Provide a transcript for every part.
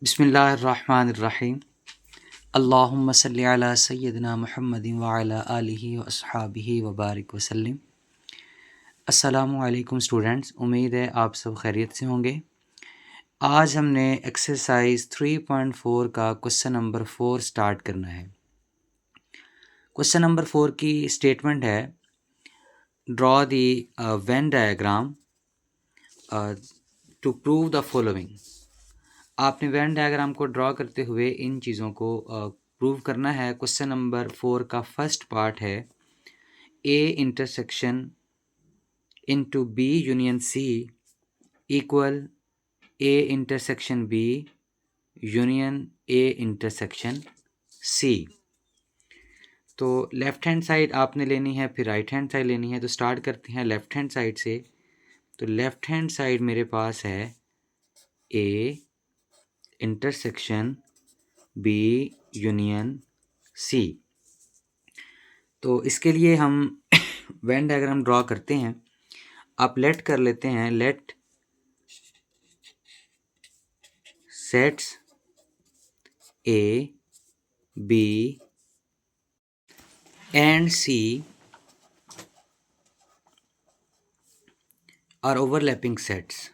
बिस्मिल्लाहिर्रहमानिर्रहीम। अल्लाहुम्मा सल्लि अला सय्यिदिना मुहम्मदिन व अला आलिहि व अस्हाबिहि व बारिक वसल्लम। अस्सलामु अलैकुम स्टूडेंट्स, उम्मीद है आप सब खैरियत से होंगे। आज हमने एक्सरसाइज 3.4 का क्वेश्चन नंबर 4 स्टार्ट करना है। क्वेश्चन नंबर 4 की स्टेटमेंट है, draw the Venn diagram to prove the following. आपने वेन डायग्राम को ड्रॉ करते हुए इन चीज़ों को प्रूव करना है। क्वेश्चन नंबर 4 का फर्स्ट पार्ट है, A intersection into B union C equal A intersection B union A intersection C. तो लेफ़्ट हैंड साइड आपने लेनी है, फिर राइट हैंड साइड लेनी है। तो स्टार्ट करते हैं लेफ़्ट हैंड साइड से। तो लेफ़्ट हैंड साइड मेरे पास है A intersection B union C. तो इसके लिए हम वेन डायग्राम ड्रॉ करते हैं। आप लेट कर लेते हैं, let sets A B and C are overlapping sets.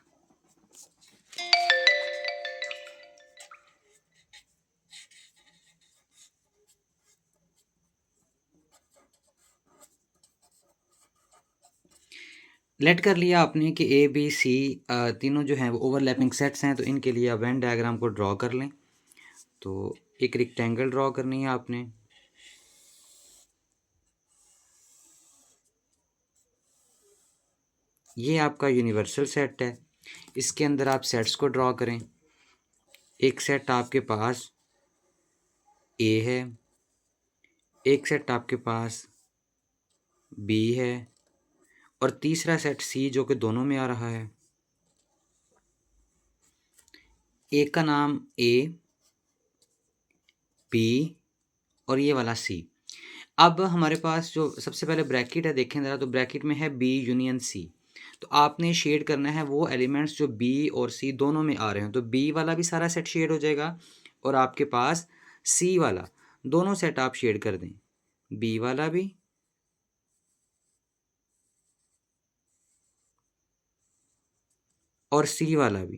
Let कर लिया आपने कि ए बी सी तीनों जो हैं वो ओवरलैपिंग सेट्स हैं। तो इनके लिए आप वेन डायग्राम को ड्रॉ कर लें। तो एक रेक्टेंगल ड्रॉ करनी है आपने। ये आपका यूनिवर्सल सेट है। इसके अंदर आप सेट्स को ड्रॉ करें। एक सेट आपके पास ए है, एक सेट आपके पास बी है और तीसरा सेट सी जो कि दोनों में आ रहा है। एक का नाम ए, बी और ये वाला सी। अब हमारे पास जो सबसे पहले ब्रैकेट है, देखें ज़रा, तो ब्रैकेट में है बी यूनियन सी। तो आपने शेड करना है वो एलिमेंट्स जो बी और सी दोनों में आ रहे हैं। तो बी वाला भी सारा सेट शेड हो जाएगा और आपके पास सी वाला, दोनों सेट आप शेड कर दें, बी वाला भी और सी वाला भी।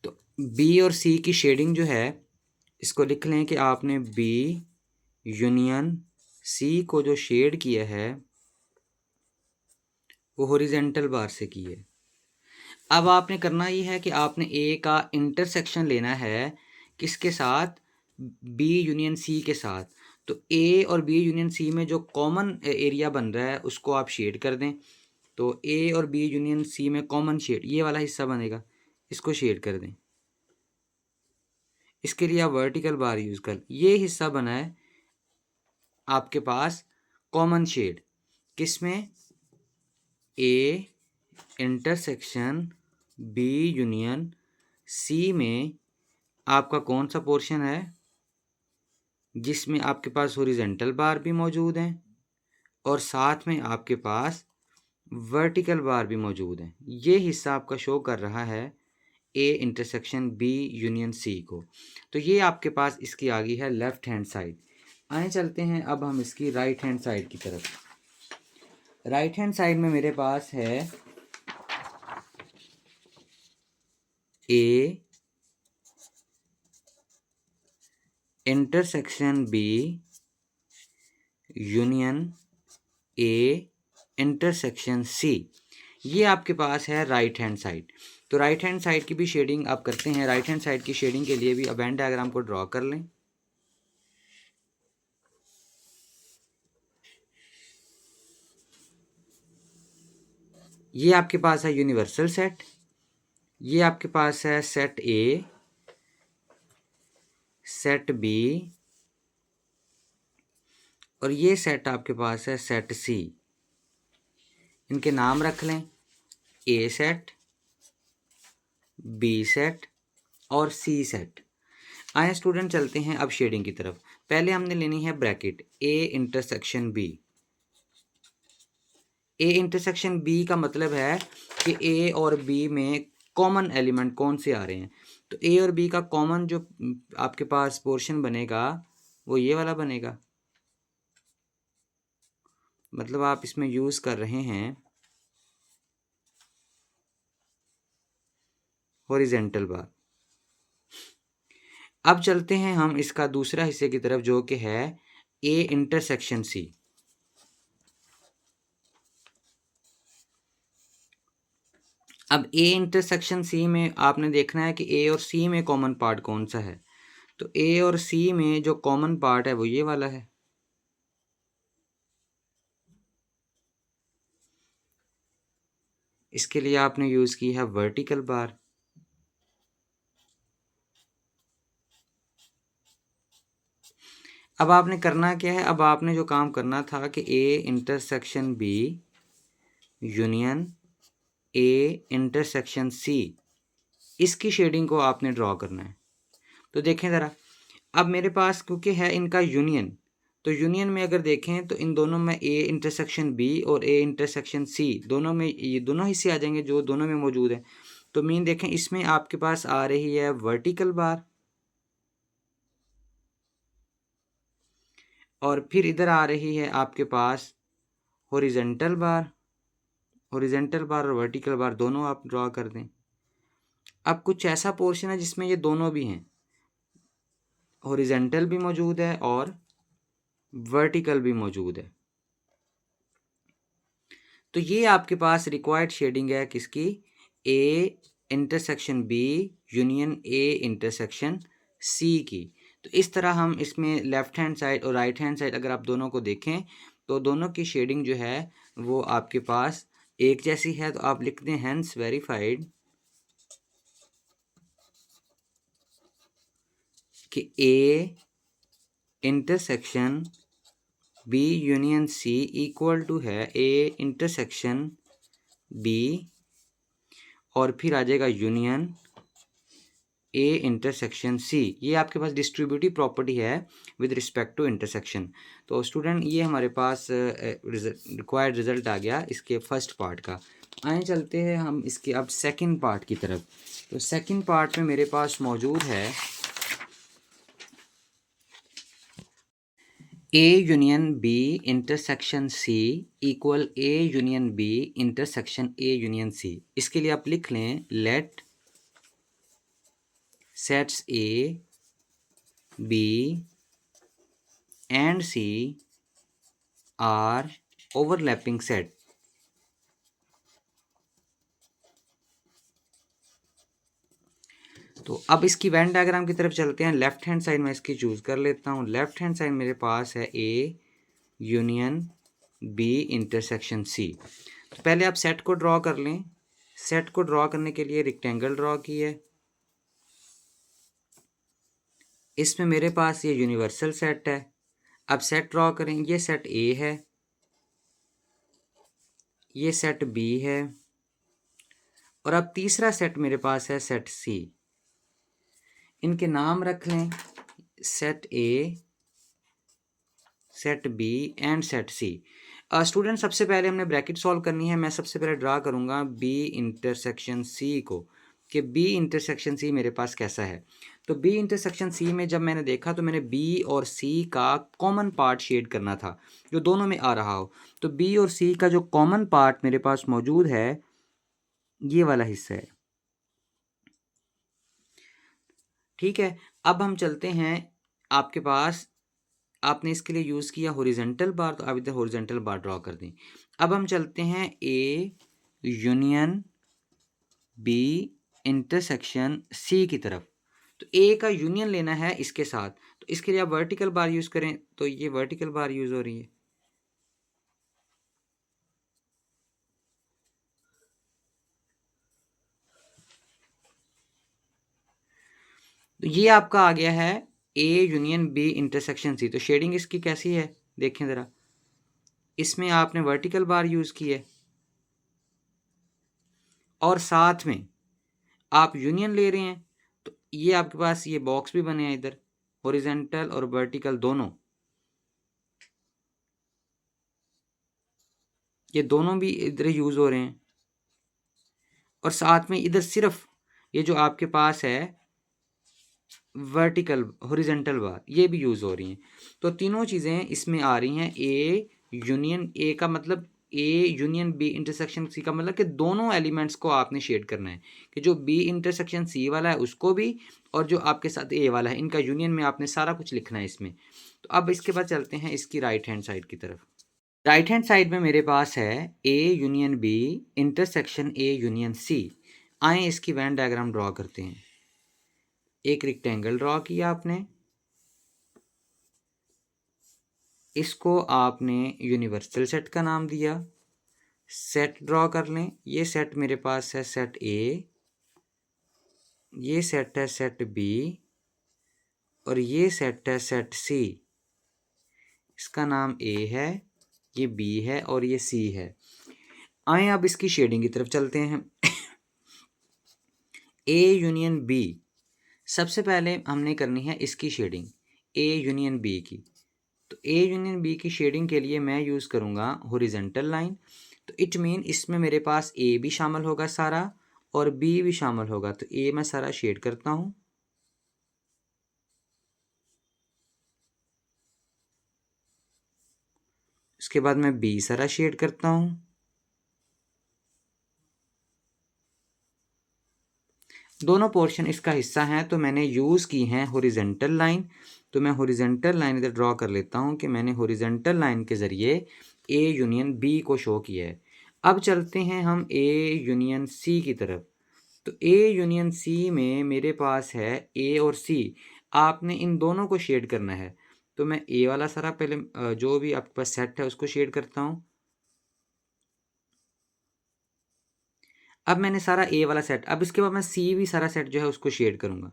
तो बी और सी की शेडिंग जो है, इसको लिख लें कि आपने बी यूनियन सी को जो शेड किया है वो हॉरिजेंटल बार से की है। अब आपने करना ये है कि आपने ए का इंटरसेक्शन लेना है किसके साथ, बी यूनियन सी के साथ। तो ए और बी यूनियन सी में जो कॉमन एरिया बन रहा है उसको आप शेड कर दें। तो ए और बी यूनियन सी में कॉमन शेड ये वाला हिस्सा बनेगा, इसको शेड कर दें। इसके लिए आप वर्टिकल बार यूज़ कर, ये हिस्सा बना है आपके पास कॉमन शेड किसमें, A intersection B union C में आपका कौन सा पोर्शन है जिसमें आपके पास हॉरिजेंटल बार भी मौजूद हैं और साथ में आपके पास वर्टिकल बार भी मौजूद हैं। ये हिस्सा आपका शो कर रहा है A intersection B union C को। तो ये आपके पास इसकी आ गई है लेफ्ट हैंड साइड। आए चलते हैं अब हम इसकी राइट हैंड साइड की तरफ। राइट हैंड साइड में मेरे पास है A intersection B union A intersection C. ये आपके पास है राइट हैंड साइड। तो राइट हैंड साइड की भी शेडिंग आप करते हैं। राइट हैंड साइड की शेडिंग के लिए भी अब वेन डायग्राम को ड्रॉ कर लें। ये आपके पास है यूनिवर्सल सेट, ये आपके पास है सेट ए, सेट बी और ये सेट आपके पास है सेट सी। इनके नाम रख लें, ए सेट, बी सेट और सी सेट। आए स्टूडेंट चलते हैं अब शेडिंग की तरफ। पहले हमने लेनी है bracket A intersection B. A intersection B का मतलब है कि ए और बी में कॉमन एलिमेंट कौन से आ रहे हैं। तो ए और बी का कॉमन जो आपके पास पोर्शन बनेगा वो ये वाला बनेगा। मतलब आप इसमें यूज़ कर रहे हैं हॉरिजेंटल बार। अब चलते हैं हम इसका दूसरा हिस्से की तरफ जो कि है ए इंटरसेक्शन सी। अब ए इंटरसेक्शन सी में आपने देखना है कि ए और सी में कॉमन पार्ट कौन सा है। तो ए और सी में जो कॉमन पार्ट है वो ये वाला है। इसके लिए आपने यूज़ की है वर्टिकल बार। अब आपने करना क्या है, अब आपने जो काम करना था कि A intersection B union A intersection C, इसकी शेडिंग को आपने ड्रॉ करना है। तो देखें ज़रा, अब मेरे पास क्योंकि है इनका यूनियन, तो यूनियन में अगर देखें तो इन दोनों में ए इंटरसेक्शन बी और ए इंटरसेक्शन सी दोनों में ये दोनों हिस्से आ जाएंगे जो दोनों में मौजूद है। तो मीन देखें इसमें आपके पास आ रही है वर्टिकल बार और फिर इधर आ रही है आपके पास हॉरिजेंटल बार। हॉरिजेंटल बार और वर्टिकल बार दोनों आप ड्रॉ कर दें। अब कुछ ऐसा पोर्शन है जिसमें ये दोनों भी हैं, हॉरिजेंटल भी मौजूद है और वर्टिकल भी मौजूद है। तो ये आपके पास रिक्वायर्ड शेडिंग है किसकी, A intersection B union A intersection C की। तो इस तरह हम इसमें लेफ्ट हैंड साइड और राइट हैंड साइड अगर आप दोनों को देखें तो दोनों की शेडिंग जो है वो आपके पास एक जैसी है। तो आप लिख दें हैंस वेरीफाइड कि A intersection B union C equal to है ए इंटरसेक्शन बी और फिर आ जाएगा यूनियन ए इंटरसेक्शन सी। ये आपके पास डिस्ट्रीब्यूटिव प्रॉपर्टी है विद रिस्पेक्ट टू इंटरसेक्शन। तो स्टूडेंट ये हमारे पास रिक्वायर्ड रिजल्ट आ गया इसके फर्स्ट पार्ट का। आए चलते हैं हम इसके अब सेकंड पार्ट की तरफ। तो सेकंड पार्ट में मेरे पास मौजूद है A union B intersection C equal A union B intersection A union C. इसके लिए आप लिख लें let sets A, B and C are overlapping set। तो अब इसकी वेन डायग्राम की तरफ चलते हैं। लेफ्ट हैंड साइड में इसकी चूज़ कर लेता हूँ। लेफ्ट हैंड साइड मेरे पास है A union B intersection C। तो पहले आप सेट को ड्रॉ कर लें। सेट को ड्रॉ करने के लिए रेक्टेंगल ड्रॉ की है। इसमें मेरे पास ये यूनिवर्सल सेट है। अब सेट ड्रॉ करें। ये सेट A है, ये सेट B है और अब तीसरा सेट मेरे पास है सेट C। इनके नाम रख लें set A, set B and set C। Student सबसे पहले हमने ब्रैकेट सॉल्व करनी है। मैं सबसे पहले ड्रा करूँगा B इंटरसेक्शन C को कि B इंटरसेक्शन C मेरे पास कैसा है। तो B इंटरसेक्शन C में जब मैंने देखा तो मैंने B और C का कॉमन पार्ट शेड करना था जो दोनों में आ रहा हो। तो B और C का जो कॉमन पार्ट मेरे पास मौजूद है ये वाला हिस्सा है। ठीक है, अब हम चलते हैं आपके पास, आपने इसके लिए यूज़ किया हॉरिजेंटल बार, तो आप इधर हॉरिजेंटल बार ड्रॉ कर दें। अब हम चलते हैं A union B intersection C की तरफ। तो ए का यूनियन लेना है इसके साथ, तो इसके लिए आप वर्टिकल बार यूज़ करें। तो ये वर्टिकल बार यूज़ हो रही है। तो ये आपका आ गया है A union B intersection C. तो शेडिंग इसकी कैसी है देखें ज़रा। इसमें आपने वर्टिकल बार यूज़ की है और साथ में आप यूनियन ले रहे हैं। तो ये आपके पास ये बॉक्स भी बने हैं इधर, हॉरिजेंटल और वर्टिकल दोनों। ये दोनों भी इधर यूज़ हो रहे हैं, और साथ में इधर सिर्फ ये जो आपके पास है वर्टिकल हॉरिजेंटल बार, ये भी यूज़ हो रही हैं। तो तीनों चीज़ें इसमें आ रही हैं। ए यूनियन ए का मतलब A union B intersection C का मतलब कि दोनों एलिमेंट्स को आपने शेड करना है, कि जो बी इंटरसेक्शन सी वाला है उसको भी, और जो आपके साथ ए वाला है, इनका यूनियन में आपने सारा कुछ लिखना है इसमें। तो अब इसके बाद चलते हैं इसकी राइट हैंड साइड की तरफ। राइट हैंड साइड में मेरे पास है A union B intersection A union C. आए इसकी वेन डायग्राम ड्रॉ करते हैं। एक रेक्टेंगल ड्रॉ किया आपने, इसको आपने यूनिवर्सल सेट का नाम दिया। सेट ड्रॉ कर लें। ये सेट मेरे पास है सेट ए, ये सेट है सेट बी, और ये सेट है सेट सी। इसका नाम ए है, ये बी है और ये सी है। आए अब इसकी शेडिंग की तरफ चलते हैं। ए यूनियन बी, सबसे पहले हमने करनी है इसकी शेडिंग ए यूनियन बी की। तो ए यूनियन बी की शेडिंग के लिए मैं यूज़ करूँगा हॉरिजेंटल लाइन। तो इट मीन इसमें मेरे पास ए भी शामिल होगा सारा और बी भी शामिल होगा। तो ए मैं सारा शेड करता हूँ, उसके बाद मैं बी सारा शेड करता हूँ, दोनों पोर्शन इसका हिस्सा हैं। तो मैंने यूज़ की हैं हॉरिजेंटल लाइन। तो मैं हॉरिजेंटल लाइन इधर ड्रॉ कर लेता हूँ कि मैंने हॉरिजेंटल लाइन के ज़रिए ए यूनियन बी को शो किया है। अब चलते हैं हम ए यूनियन सी की तरफ। तो ए यूनियन सी में मेरे पास है ए और सी। आपने इन दोनों को शेड करना है। तो मैं ए वाला सारा पहले जो भी आपके पास सेट है उसको शेड करता हूँ। अब मैंने सारा ए वाला सेट, अब इसके बाद मैं सी भी सारा सेट जो है उसको शेड करूँगा।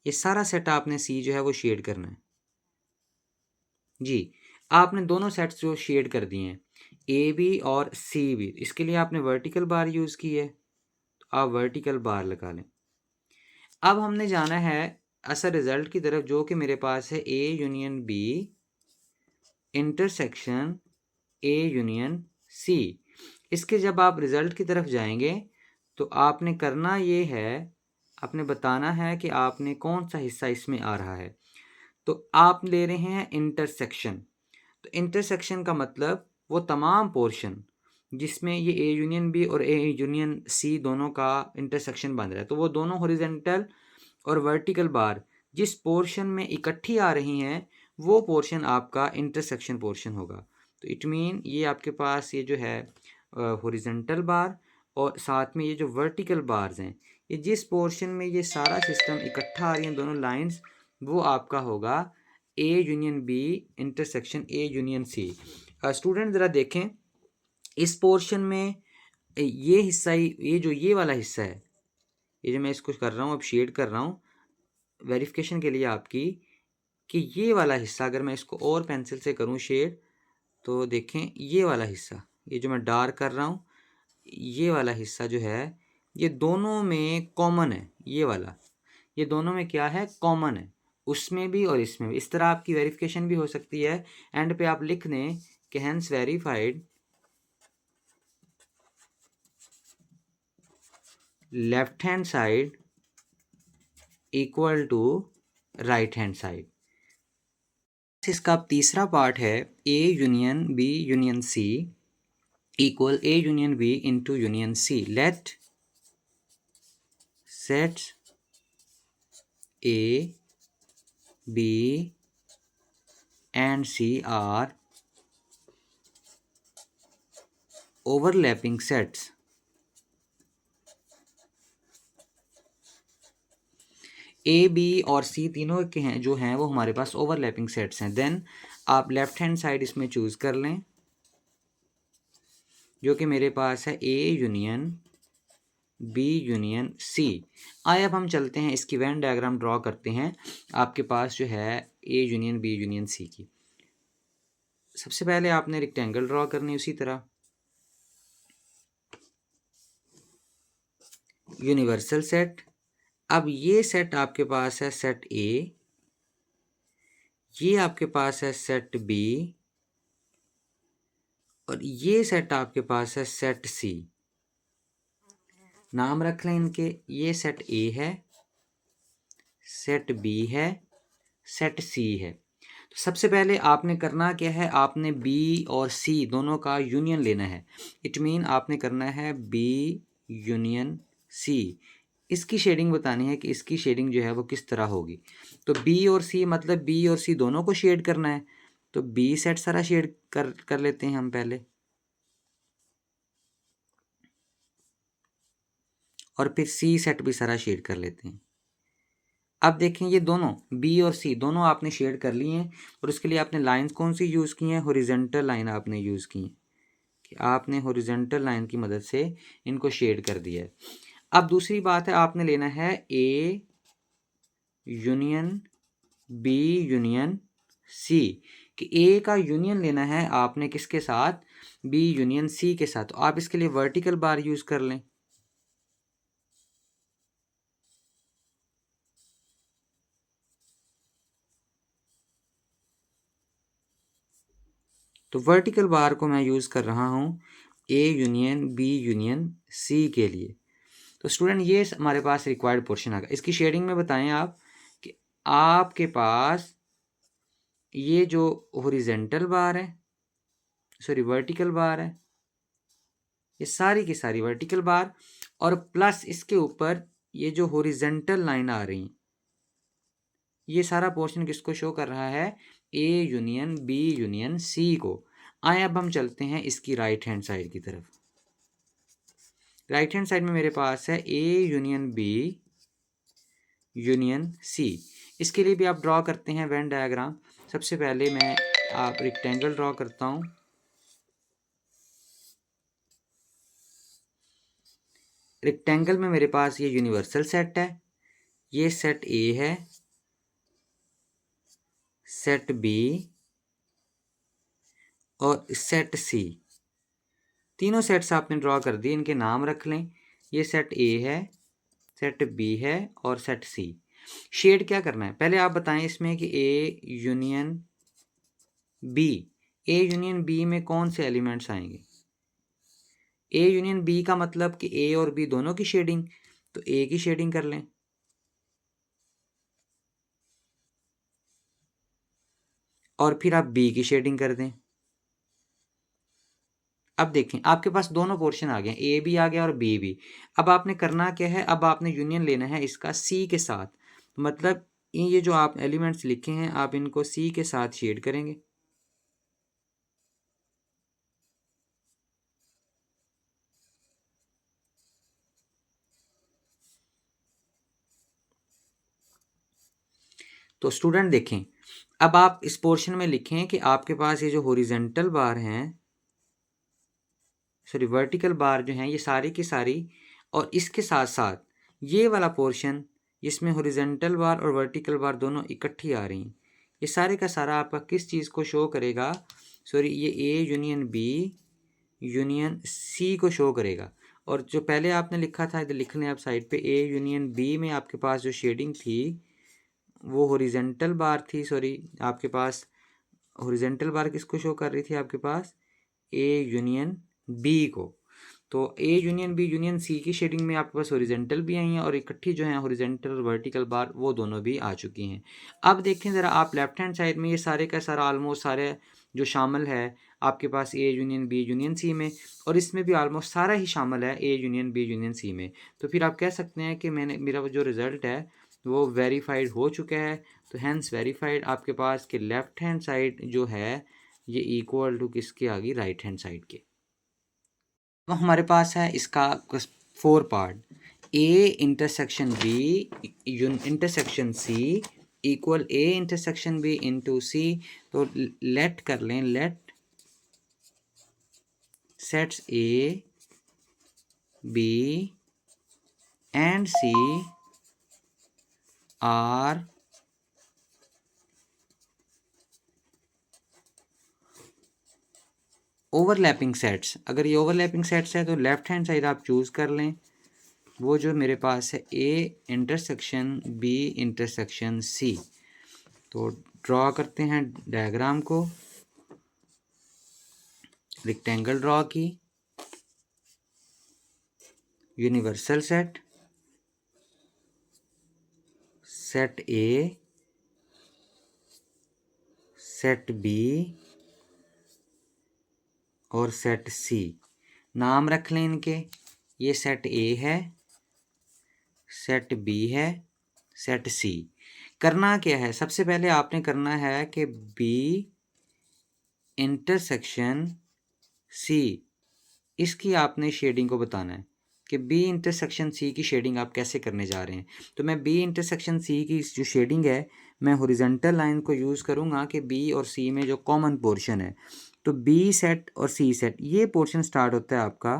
ये सारा सेट आपने सी जो है वो शेड करना है जी। आपने दोनों सेट्स जो शेड कर दिए हैं ए भी और सी भी, इसके लिए आपने वर्टिकल बार यूज़ की है। तो आप वर्टिकल बार लगा लें। अब हमने जाना है असल रिजल्ट की तरफ, जो कि मेरे पास है A union B intersection A union C. इसके जब आप रिजल्ट की तरफ जाएंगे तो आपने करना ये है, आपने बताना है कि आपने कौन सा हिस्सा इसमें आ रहा है। तो आप ले रहे हैं इंटरसेक्शन। तो इंटरसेक्शन का मतलब वो तमाम पोर्शन जिसमें ये ए यूनियन बी और ए यूनियन सी दोनों का इंटरसेक्शन बन रहा है, तो वो दोनों हॉरिजेंटल और वर्टिकल बार जिस पोर्शन में इकट्ठी आ रही हैं वो पोर्शन आपका इंटरसेक्शन पोर्शन होगा। तो इट मीन ये आपके पास ये जो है हॉरिजेंटल बार और साथ में ये जो वर्टिकल बार्स हैं, ये जिस पोर्शन में ये सारा सिस्टम इकट्ठा आ रही हैं दोनों लाइंस, वो आपका होगा A union B intersection A union C. Student ज़रा देखें इस पोर्शन में ये हिस्सा ही, ये जो ये वाला हिस्सा है, ये जो मैं इसको कर रहा हूँ अब शेड कर रहा हूँ वेरिफिकेशन के लिए आपकी, कि ये वाला हिस्सा अगर मैं इसको और पेंसिल से करूँ शेड, तो देखें ये वाला हिस्सा, ये जो मैं डार्क कर रहा हूँ, ये वाला हिस्सा जो है ये दोनों में कॉमन है। ये वाला, ये दोनों में क्या है, कॉमन है, उसमें भी और इसमें भी। इस तरह आपकी वेरिफिकेशन भी हो सकती है। एंड पे आप लिख दें कि hence verified left hand side equal to right hand side. इसका अब तीसरा पार्ट है A union B union C equal A union B into union C. Let set A B and C are overlapping sets. A B और C तीनों के हैं जो हैं वो हमारे पास ओवरलैपिंग सेट्स हैं। देन आप लेफ्ट हैंड साइड इसमें चूज़ कर लें, जो कि मेरे पास है A union B union C. आइए अब हम चलते हैं इसकी वेन डायग्राम ड्रॉ करते हैं आपके पास जो है A union B union C की। सबसे पहले आपने रेक्टेंगल ड्रॉ करनी, उसी तरह यूनिवर्सल सेट। अब ये सेट आपके पास है सेट ए, ये आपके पास है सेट बी, और ये सेट आपके पास है सेट सी। नाम रख लें इनके, ये सेट ए है, सेट बी है, सेट सी है। तो सबसे पहले आपने करना क्या है, आपने बी और सी दोनों का यूनियन लेना है। इट मीन आपने करना है बी यूनियन सी। इसकी शेडिंग बतानी है कि इसकी शेडिंग जो है वो किस तरह होगी। तो बी और सी मतलब बी और सी दोनों को शेड करना है। तो बी सेट सारा शेड कर लेते हैं हम पहले, और फिर सी सेट भी सारा शेड कर लेते हैं। अब देखें ये दोनों बी और सी दोनों आपने शेड कर लिए हैं, और उसके लिए आपने लाइंस कौन सी यूज़ की हैं, हॉरिजॉन्टल लाइन आपने यूज़ की हैं, कि आपने हॉरिजॉन्टल लाइन की मदद से इनको शेड कर दिया है। अब दूसरी बात है, आपने लेना है A union B union C, कि ए का यूनियन लेना है आपने किसके साथ, बी यूनियन सी के साथ। तो आप इसके लिए वर्टिकल बार यूज़ कर लें। तो वर्टिकल बार को मैं यूज़ कर रहा हूँ A union B union C के लिए। तो स्टूडेंट ये हमारे पास रिक्वायर्ड पोर्शन आ गया। इसकी शेडिंग में बताएं आप कि आपके पास ये जो हॉरिजेंटल बार है, सॉरी वर्टिकल बार है, ये सारी की सारी वर्टिकल बार, और प्लस इसके ऊपर ये जो हॉरिजेंटल लाइन आ रही, ये सारा पोर्शन किसको शो कर रहा है, A union B union C को। आए अब हम चलते हैं इसकी राइट हैंड साइड की तरफ। राइट हैंड साइड में मेरे पास है A union B union C. इसके लिए भी आप ड्रॉ करते हैं वेन डायग्राम। सबसे पहले मैं आप रेक्टेंगल ड्रॉ करता हूँ। रेक्टेंगल में मेरे पास ये यूनिवर्सल सेट है, ये सेट ए है, सेट बी और सेट सी। तीनों सेट्स आपने ड्रॉ कर दिए, इनके नाम रख लें। ये सेट ए है, सेट बी है और सेट सी। शेड क्या करना है पहले आप बताएं इसमें, कि A union B, A union B में कौन से एलिमेंट्स आएंगे। ए यूनियन बी का मतलब कि ए और बी दोनों की शेडिंग, तो ए की शेडिंग कर लें, और फिर आप बी की शेडिंग कर दें। अब देखें आपके पास दोनों पोर्शन आ गए, ए भी आ गया और बी भी। अब आपने करना क्या है, अब आपने यूनियन लेना है इसका सी के साथ। मतलब ये जो आप एलिमेंट्स लिखे हैं आप इनको सी के साथ शेड करेंगे। तो स्टूडेंट देखें, अब आप इस पोर्शन में लिखें कि आपके पास ये जो हॉरिजॉन्टल बार हैं, सॉरी वर्टिकल बार जो हैं, ये सारी की सारी, और इसके साथ साथ ये वाला पोर्शन जिसमें हॉरिजॉन्टल बार और वर्टिकल बार दोनों इकट्ठी आ रही हैं, ये सारे का सारा आपका किस चीज़ को शो करेगा, सॉरी ये A union B union C को शो करेगा। और जो पहले आपने लिखा था, इधर लिख लें आप साइड पे, ए यूनियन बी में आपके पास जो शेडिंग थी वो हॉरिजॉन्टल बार थी, सॉरी आपके पास हॉरिजॉन्टल बार किसको शो कर रही थी, आपके पास ए यूनियन बी को। तो A union B union C की शेडिंग में आपके पास हॉरिजॉन्टल भी आई हैं, और इकट्ठी जो है हॉरिजॉन्टल और वर्टिकल बार वो दोनों भी आ चुकी हैं। अब देखें ज़रा आप लेफ्ट हैंड साइड में, ये सारे का सारा ऑलमोस्ट सारे जो शामिल है आपके पास A union B union C में, और इसमें भी ऑलमोस्ट सारा ही शामिल है A union B union C में। तो फिर आप कह सकते हैं कि मेरा जो रिज़ल्ट है वो वेरीफाइड हो चुका है। तो हैंस वेरीफाइड आपके पास कि लेफ्ट हैंड साइड जो है ये इक्वल टू किसके आ गई, राइट हैंड साइड के। तो हमारे पास है इसका 4 part, A intersection B intersection C equal A intersection B into C. तो लेट कर लें, let sets A B and C are overlapping sets. अगर ये ओवरलैपिंग सेट्स है तो लेफ्ट हैंड साइड आप चूज़ कर लें, वो जो मेरे पास है A intersection B intersection C. तो ड्रॉ करते हैं डायग्राम को। रेक्टेंगल ड्रॉ की, universal set, set A, set B और सेट सी। नाम रख लें इनके, ये सेट ए है, सेट बी है, सेट सी। करना क्या है, सबसे पहले आपने करना है कि बी इंटरसेक्शन सी, इसकी आपने शेडिंग को बताना है कि बी इंटरसेक्शन सी की शेडिंग आप कैसे करने जा रहे हैं। तो मैं बी इंटरसेक्शन सी की जो शेडिंग है, मैं हॉरिजॉन्टल लाइन को यूज़ करूँगा कि बी और सी में जो कॉमन पोर्शन है, तो बी सेट और सी सेट, ये पोर्शन स्टार्ट होता है आपका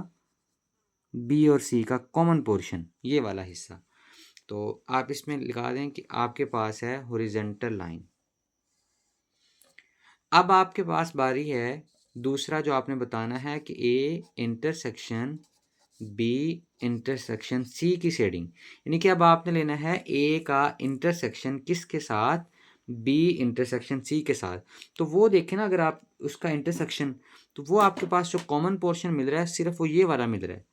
बी और सी का कॉमन पोर्शन, ये वाला हिस्सा। तो आप इसमें लिखा दें कि आपके पास है हॉरिजॉन्टल लाइन। अब आपके पास बारी है दूसरा जो आपने बताना है कि A intersection B intersection C की शेडिंग, यानी कि अब आपने लेना है ए का इंटरसेक्शन किसके साथ, बी इंटरसेक्शन सी के साथ। तो वो देखें ना, अगर आप उसका इंटरसेक्शन, तो वो आपके पास जो कॉमन पोर्शन मिल रहा है सिर्फ वो ये वाला मिल रहा है,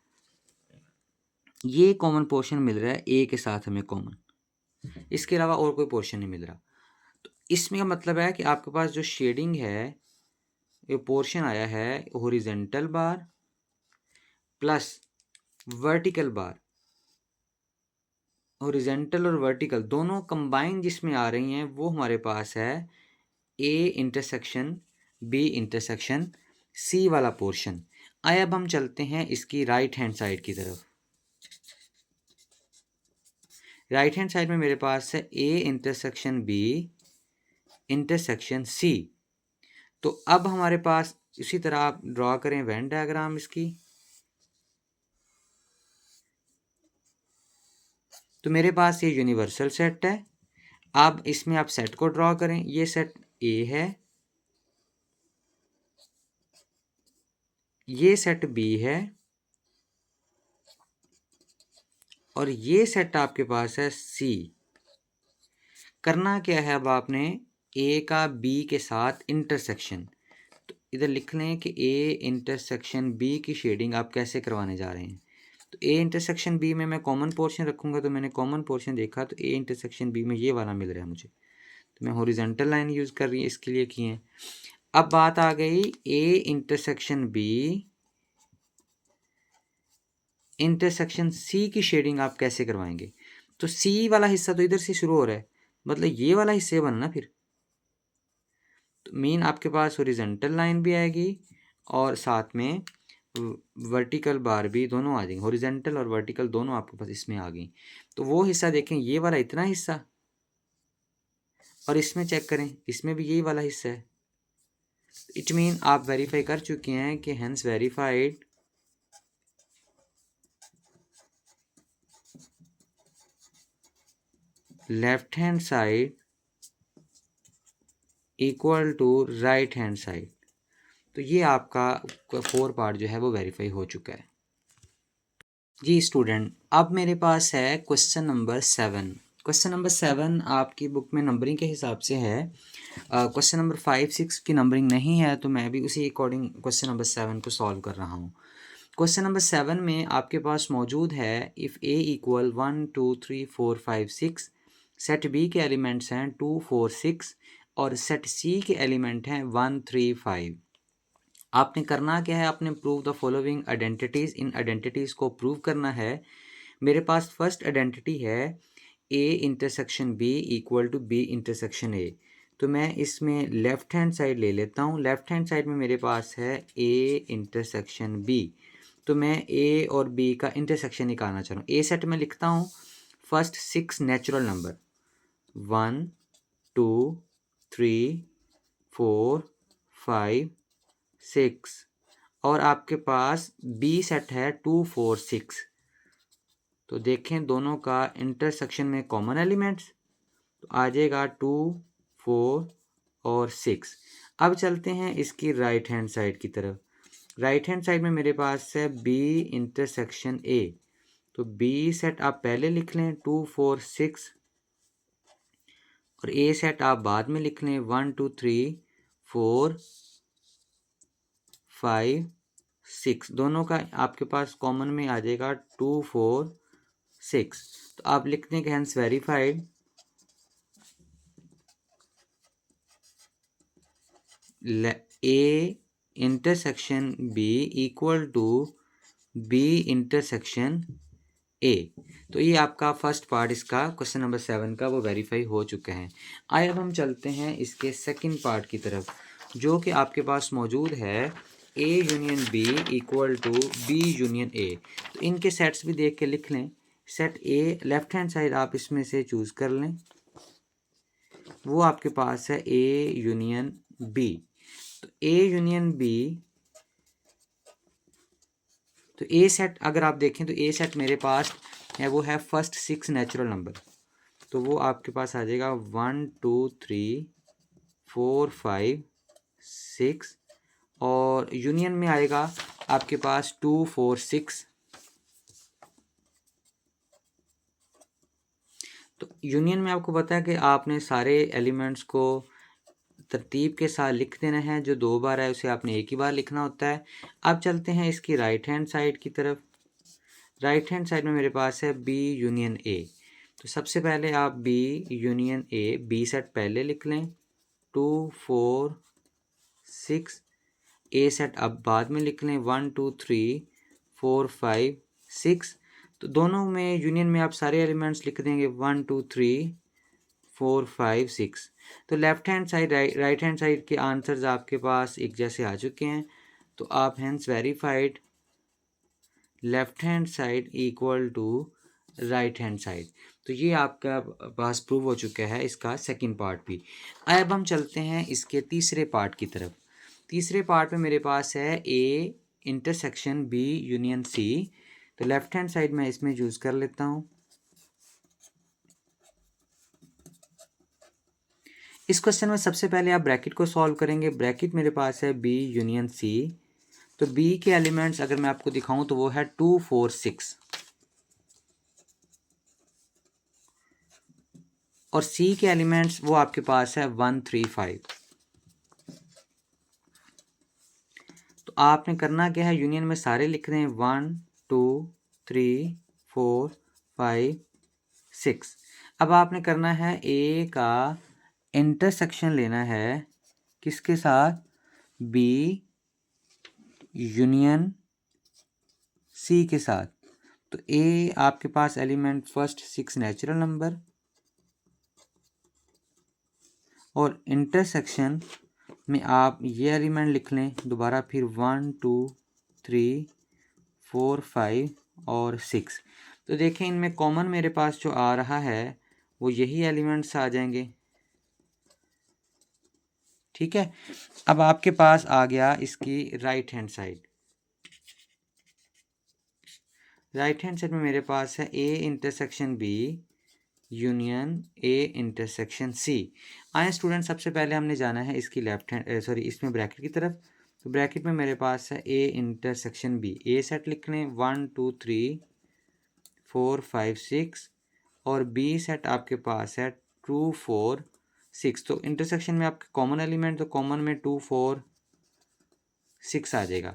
ये कॉमन पोर्शन मिल रहा है ए के साथ हमें कॉमन, इसके अलावा और कोई पोर्शन नहीं मिल रहा। तो इसमें का मतलब है कि आपके पास जो शेडिंग है, ये पोर्शन आया है horizontal bar plus vertical bar, horizontal और वर्टिकल दोनों कंबाइन जिसमें आ रही हैं, वो हमारे पास है A intersection B intersection C वाला पोर्शन। आए अब हम चलते हैं इसकी राइट हैंड साइड की तरफ। राइट हैंड साइड में मेरे पास है A intersection B intersection C. तो अब हमारे पास इसी तरह आप ड्रॉ करें वेन डायग्राम इसकी। तो मेरे पास ये यूनिवर्सल सेट है। अब इसमें आप सेट को ड्रॉ करें, ये सेट ए है, ये सेट बी है और ये सेट आपके पास है सी। करना क्या है, अब आपने ए का बी के साथ इंटरसेक्शन, तो इधर लिख लें कि ए इंटरसेक्शन बी की शेडिंग आप कैसे करवाने जा रहे हैं। तो ए इंटरसेक्शन बी में मैं कॉमन पोर्शन रखूँगा, तो मैंने कॉमन पोर्शन देखा तो ए इंटरसेक्शन बी में ये वाला मिल रहा है मुझे, तो मैं हॉरिजॉन्टल लाइन यूज़ कर रही है इसके लिए किए। अब बात आ गई A intersection B intersection C की शेडिंग आप कैसे करवाएंगे। तो सी वाला हिस्सा तो इधर से शुरू हो रहा है, मतलब ये वाला हिस्से बनना फिर। तो मेन आपके पास हॉरिजॉन्टल लाइन भी आएगी और साथ में वर्टिकल बार भी, दोनों आ जाएंगे, हॉरिजॉन्टल और वर्टिकल दोनों आपके पास इसमें आ गई। तो वो हिस्सा देखें, ये वाला इतना हिस्सा, और इसमें चेक करें इसमें भी यही वाला हिस्सा है। इट मीन आप वेरीफाई कर चुके हैं कि hence verified left hand side equal to right hand side. तो ये आपका 4 पार्ट जो है वो वेरीफाई हो चुका है। जी स्टूडेंट, अब मेरे पास है क्वेश्चन नंबर 7। क्वेश्चन नंबर 7 आपकी बुक में नंबरिंग के हिसाब से है। क्वेश्चन नंबर 5, 6 की नंबरिंग नहीं है, तो मैं भी उसी अकॉर्डिंग क्वेश्चन नंबर 7 को सॉल्व कर रहा हूँ। क्वेश्चन नंबर 7 में आपके पास मौजूद है if A equal 1 2 3 4 5 6, set B के एलिमेंट्स हैं 2 4 6 और सेट सी के एलिमेंट हैं 1 3 5। आपने करना क्या है, आपने प्रूव द फॉलोइंग आइडेंटिटीज़, इन आइडेंटिटीज़ को प्रूव करना है। मेरे पास फर्स्ट आइडेंटिटी है A intersection B equal to B intersection A. तो मैं इसमें लेफ़्ट हैंड साइड ले लेता हूँ। लेफ़्ट हैंड साइड में मेरे पास है ए इंटरसेक्शन बी, तो मैं ए और बी का इंटरसेक्शन निकालना चाह रहा हूँ। ए सेट में लिखता हूँ फर्स्ट 6 नेचुरल नंबर 1 2 3 4 5 6, और आपके पास बी सेट है 2 4 6। तो देखें दोनों का इंटरसेक्शन में कॉमन एलिमेंट्स, तो आ जाएगा 2 4 और 6। अब चलते हैं इसकी राइट हैंड साइड की तरफ। राइट हैंड साइड में मेरे पास है बी इंटरसेक्शन ए, तो बी सेट आप पहले लिख लें 2 4 6 और ए सेट आप बाद में लिख लें 1 2 3 4 5 6, दोनों का आपके पास कॉमन में आ जाएगा 2 4 6। तो आप लिखते हैं कि hence verified A intersection B equal to B intersection A. तो ये आपका फर्स्ट पार्ट इसका क्वेश्चन नंबर 7 का वो वेरीफाई हो चुका है। आइए अब हम चलते हैं इसके सेकंड पार्ट की तरफ, जो कि आपके पास मौजूद है A union B equal to B union A. तो इनके सेट्स भी देख के लिख लें। Set A left hand side आप इसमें से चूज कर लें, वो आपके पास है ए यूनियन बी। तो ए यूनियन बी, तो ए सेट अगर आप देखें तो ए सेट मेरे पास है वो है फर्स्ट 6 नेचुरल नंबर। तो वो आपके पास आ जाएगा 1 2 3 4 5 6, और यूनियन में आएगा आपके पास 2 4 6। तो यूनियन में आपको पता है कि आपने सारे एलिमेंट्स को तरतीब के साथ लिख देना है, जो 2 बार है उसे आपने एक ही बार लिखना होता है। अब चलते हैं इसकी राइट हैंड साइड की तरफ। राइट हैंड साइड में मेरे पास है बी यूनियन ए। तो सबसे पहले आप B union A B set पहले लिख लें, 2 4 6। ए सेट अब बाद में लिख लें, 1 2 3 4 5 6। तो दोनों में यूनियन में आप सारे एलिमेंट्स लिख देंगे 1 2 3 4 5 6। तो left hand side right hand side के आंसर्स आपके पास एक जैसे आ चुके हैं। तो आप hence verified left hand side equal to right hand side. तो ये आपका पास प्रूव हो चुका है इसका सेकंड पार्ट भी। अब हम चलते हैं इसके तीसरे पार्ट की तरफ। तीसरे पार्ट में मेरे पास है A intersection B union C. तो लेफ्ट हैंड साइड मैं इसमें यूज़ कर लेता हूँ। इस क्वेश्चन में सबसे पहले आप ब्रैकेट को सॉल्व करेंगे। ब्रैकेट मेरे पास है बी यूनियन सी। तो बी के एलिमेंट्स अगर मैं आपको दिखाऊं तो वो है 2 4 6, और सी के एलिमेंट्स वो आपके पास है 1 3 5। तो आपने करना क्या है, यूनियन में सारे लिख रहे हैं 1 2 3 4 5 6। अब आपने करना है ए का इंटरसेक्शन लेना है किसके साथ, बी यूनियन सी के साथ। तो ए आपके पास एलिमेंट फर्स्ट 6 नेचुरल नंबर, और इंटरसेक्शन में आप ये एलिमेंट लिख लें दोबारा फिर 1 2 3 4 5 और 6। तो देखें इनमें कॉमन मेरे पास जो आ रहा है वो यही एलिमेंट्स आ जाएंगे। ठीक है। अब आपके पास आ गया इसकी right hand side. Right hand side में मेरे पास है A intersection B union A intersection C. आए स्टूडेंट, सबसे पहले हमने जाना है इसकी लेफ्ट हैंड सॉरी इसमें ब्रैकेट की तरफ। तो ब्रैकेट में मेरे पास है A intersection B. A set लिख लें 1 2 3 4 5 6, और बी सेट आपके पास है 2 4 6। तो इंटरसेक्शन में आपके कॉमन एलिमेंट, तो कॉमन में 2 4 6 आ जाएगा।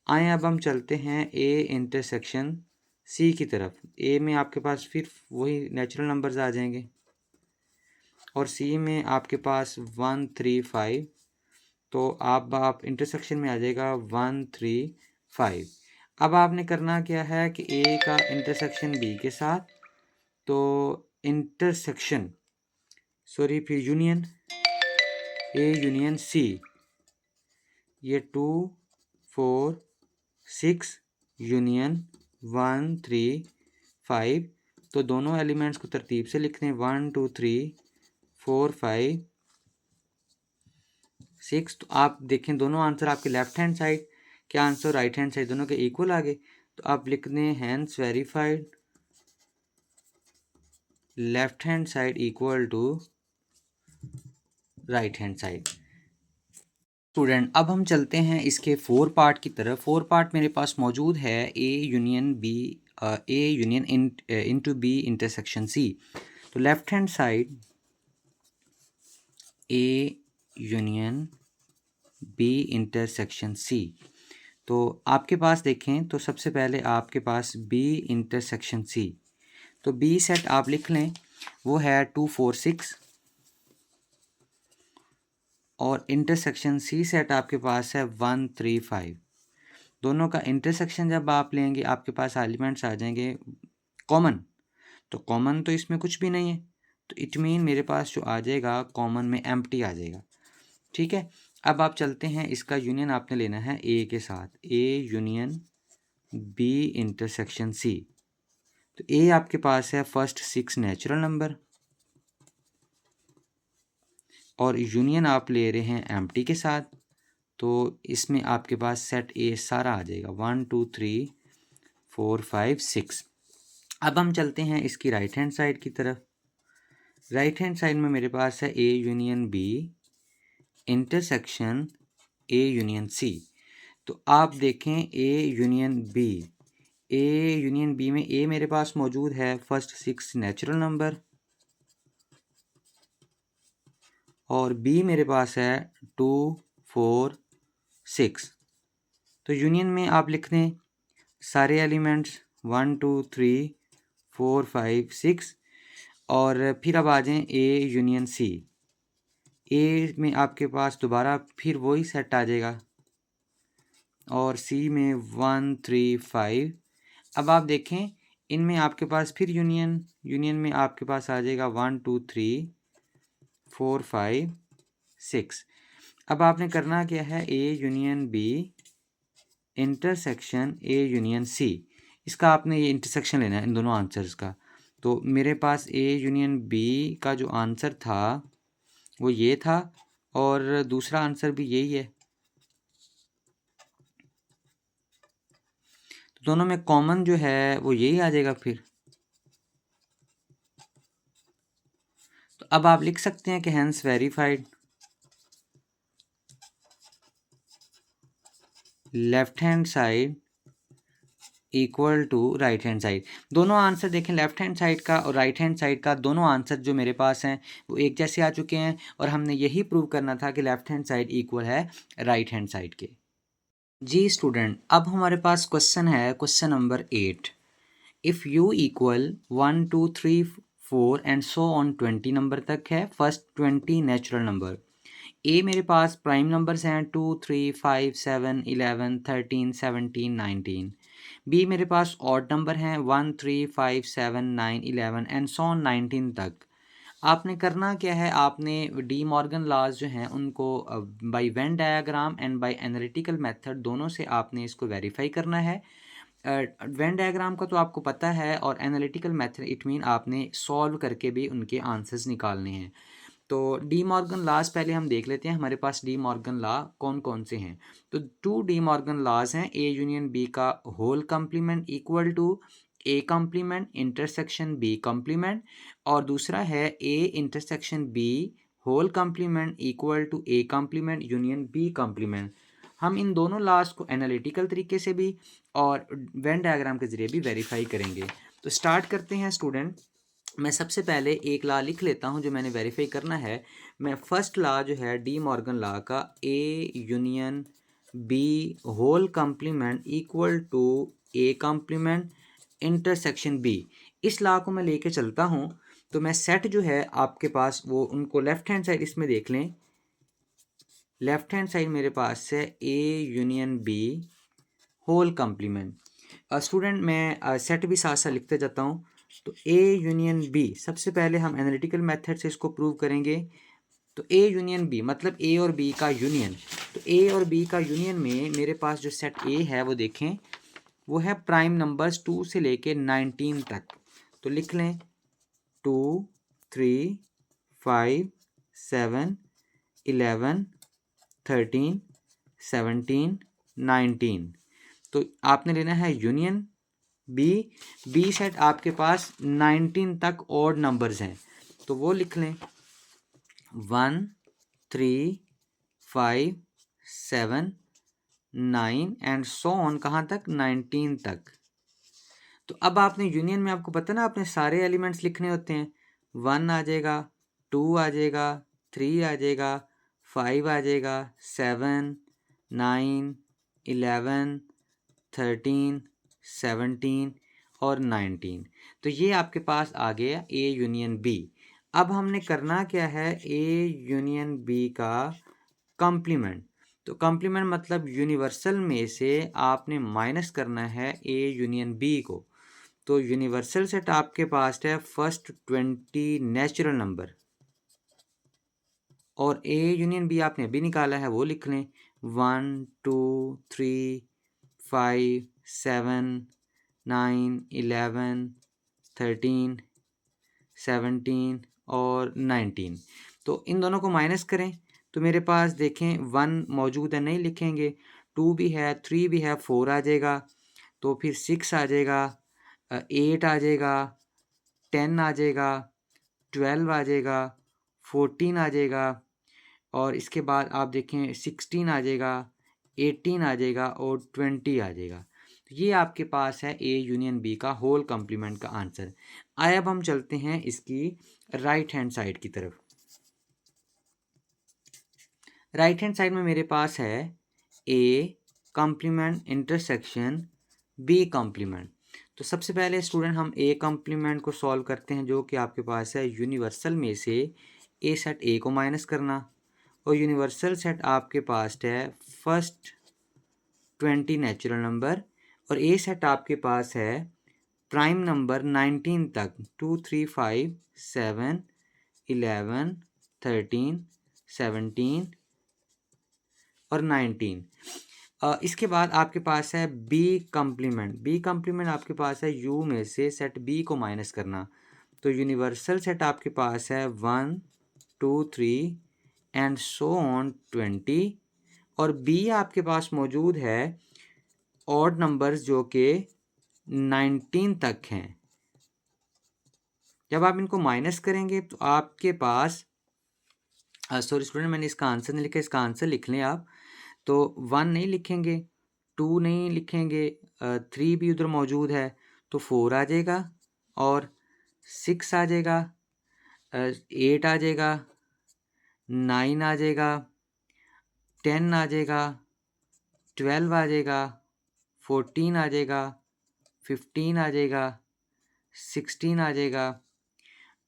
आए अब हम चलते हैं ए इंटरसेक्शन सी की तरफ। ए में आपके पास फिर वही नेचुरल नंबर्स आ जाएंगे, और सी में आपके पास 1 3 5। तो आप इंटरसेक्शन में आ जाएगा 1 3 5। अब आपने करना क्या है कि ए का इंटरसेक्शन बी के साथ, तो इंटरसेक्शन सॉरी फिर यूनियन ए यूनियन सी, ये 2 4 6 यूनियन 1 3 5। तो दोनों एलिमेंट्स को तरतीब से लिखते हैं 1 2 3 4 5 6। तो आप देखें दोनों आंसर आपके लेफ्ट हैंड साइड के आंसर राइट हैंड साइड दोनों के इक्वल आ गए। तो आप लिख दें hence verified left hand side equal to right hand side. Student, अब हम चलते हैं इसके 4 पार्ट की तरफ। 4 पार्ट मेरे पास मौजूद है A union B A union into B intersection C. तो left hand side A union B intersection C. तो आपके पास देखें तो सबसे पहले आपके पास बी इंटरसेक्शन सी, तो बी सेट आप लिख लें, वो है 2 4 6 और इंटरसेक्शन सी सेट आपके पास है 1 3 5। दोनों का इंटरसेक्शन जब आप लेंगे आपके पास एलिमेंट्स आ जाएंगे कॉमन, तो कॉमन तो इसमें कुछ भी नहीं है, तो इट मीन मेरे पास जो आ जाएगा कॉमन में एम्प्टी आ जाएगा। ठीक है, अब आप चलते हैं, इसका यूनियन आपने लेना है ए के साथ, A union B intersection C. तो ए आपके पास है फर्स्ट 6 नेचुरल नंबर और यूनियन आप ले रहे हैं एम्प्टी के साथ, तो इसमें आपके पास सेट ए सारा आ जाएगा 1 2 3 4 5 6। अब हम चलते हैं इसकी राइट हैंड साइड की तरफ। राइट हैंड साइड में मेरे पास है A union B intersection A union C. तो आप देखें A union B, A union B में ए मेरे पास मौजूद है फर्स्ट 6 नेचुरल नंबर और बी मेरे पास है 2 4 6। तो यूनियन में आप लिख दें सारे एलिमेंट्स 1 2 3 4 5 6 और फिर अब आ जाएं ए यूनियन सी। ए में आपके पास दोबारा फिर वही सेट आ जाएगा और सी में 1 3 5। अब आप देखें इनमें आपके पास फिर यूनियन में आपके पास आ जाएगा 1 2 3 4 5 6। अब आपने करना क्या है, A union B intersection A union C, इसका आपने ये इंटरसेक्शन लेना है इन दोनों आंसर्स का। तो मेरे पास ए यूनियन बी का जो आंसर था वो ये था और दूसरा आंसर भी यही है, तो दोनों में कॉमन जो है वो यही आ जाएगा फिर। तो अब आप लिख सकते हैं कि hence verified, left hand side equal to right hand side. दोनों आंसर देखें, लेफ्ट हैंड साइड का और राइट हैंड साइड का, दोनों आंसर जो मेरे पास हैं वो एक जैसे आ चुके हैं और हमने यही प्रूव करना था कि लेफ्ट हैंड साइड इक्वल है राइट हैंड साइड के। जी स्टूडेंट, अब हमारे पास क्वेश्चन है question number 8। If U equal 1 2 3 4 and so on 20 number तक है, फर्स्ट 20 नेचुरल नंबर। ए मेरे पास प्राइम नंबर्स हैं 2 3 5 7 11 13 17 19। बी मेरे पास ऑड नंबर हैं 1 3 5 7 9 11 एंड सो ऑन 19 तक। आपने करना क्या है, आपने डी मॉर्गन लॉज जो हैं उनको by Venn diagram and by analytical method दोनों से आपने इसको वेरीफाई करना है। वेन डायग्राम का तो आपको पता है और एनालिटिकल मेथड इट मीन आपने सॉल्व करके भी उनके आंसर्स निकालने हैं। तो डी मॉर्गन लॉज पहले हम देख लेते हैं हमारे पास डी मॉर्गन लॉ कौन कौन से हैं। तो 2 डी मॉर्गन लॉज हैं, ए यूनियन बी का whole complement equal to A complement intersection B complement, और दूसरा है A intersection B whole complement equal to A complement union B complement. हम इन दोनों लॉज को एनालिटिकल तरीके से भी और वेन डायग्राम के ज़रिए भी वेरीफाई करेंगे। तो स्टार्ट करते हैं स्टूडेंट। मैं सबसे पहले एक लॉ लिख लेता हूं जो मैंने वेरीफाई करना है। मैं फर्स्ट लॉ जो है डी मॉर्गन लॉ का, A union B whole complement equal to A complement intersection B, इस लॉ को मैं लेके चलता हूं। तो मैं सेट जो है आपके पास वो उनको लेफ्ट हैंड साइड इसमें देख लें। लेफ्ट हैंड साइड मेरे पास है A union B whole complement. Student मैं सेट भी साथ साथ लिखते जाता हूँ। तो ए यूनियन बी, सबसे पहले हम एनालिटिकल मेथड से इसको प्रूव करेंगे। तो ए यूनियन बी मतलब ए और बी का यूनियन। तो ए और बी का यूनियन में मेरे पास जो सेट ए है वो देखें, वो है प्राइम नंबर्स 2 से लेके 19 तक। तो लिख लें 2 3 5 7 11 13 17 19। तो आपने लेना है यूनियन बी। बी सेट आपके पास 19 तक ऑड नंबर्स हैं, तो वो लिख लें 1 3 5 7 9 एंड सो ऑन, कहाँ तक, 19 तक। तो अब आपने यूनियन में आपको पता ना आपने सारे एलिमेंट्स लिखने होते हैं। 1 आ जाएगा, 2 आ जाएगा, 3 आ जाएगा, 5 आ जाएगा, 7 9 11, 13, 17 और 19। तो ये आपके पास आ गया ए यूनियन बी। अब हमने करना क्या है, ए यूनियन बी का कॉम्प्लीमेंट। तो कॉम्प्लीमेंट मतलब यूनिवर्सल में से आपने माइनस करना है ए यूनियन बी को। तो यूनिवर्सल सेट आपके पास है फर्स्ट 20 नेचुरल नंबर, और ए यूनियन बी आपने अभी निकाला है वो लिख लें। 1, 2, 3, 5, 7, 9, 11, 13, 17 और 19। तो इन दोनों को माइनस करें तो मेरे पास देखें 1 मौजूद है, नहीं लिखेंगे। 2 भी है, 3 भी है, 4 आ जाएगा। तो फिर 6 आ जाएगा, 8 आ जाएगा, 10 आ जाएगा, 12 आ जाएगा, 14 आ जाएगा, और इसके बाद आप देखें 16 आ जाएगा, 18 आ जाएगा और 20 आ जाएगा। तो ये आपके पास है ए यूनियन बी का होल कॉम्प्लीमेंट का आंसर। आइए अब हम चलते हैं इसकी राइट हैंड साइड की तरफ। राइट हैंड साइड में मेरे पास है A complement intersection B complement. तो सबसे पहले स्टूडेंट हम ए कॉम्प्लीमेंट को सॉल्व करते हैं, जो कि आपके पास है यूनिवर्सल में से ए सेट ए को माइनस करना, और यूनिवर्सल सेट आपके पास है फर्स्ट 20 नेचुरल नंबर, और ए सेट आपके पास है प्राइम नंबर 19 तक, 2, 3, 5, 7, 11, 13, 17 और 19। इसके बाद आपके पास है बी कॉम्प्लीमेंट। बी कॉम्प्लीमेंट आपके पास है यू में से सेट बी को माइनस करना। तो यूनिवर्सल सेट आपके पास है 1, 2, 3 एंड सो ऑन 20, और बी आपके पास मौजूद है ऑड नंबर्स जो कि 19 तक हैं। जब आप इनको माइनस करेंगे तो आपके पास सॉरी स्टूडेंट, मैंने इसका आंसर नहीं लिखा, इसका आंसर लिख लें आप। तो 1 नहीं लिखेंगे, 2 नहीं लिखेंगे, 3 भी उधर मौजूद है, तो 4 आ जाएगा, और 6 आ जाएगा, 8 आ जाएगा, 9 आ जाएगा, 10 आ जाएगा, 12 आ जाएगा, 14 आ जाएगा, 15 आ जाएगा, 16 आ जाएगा,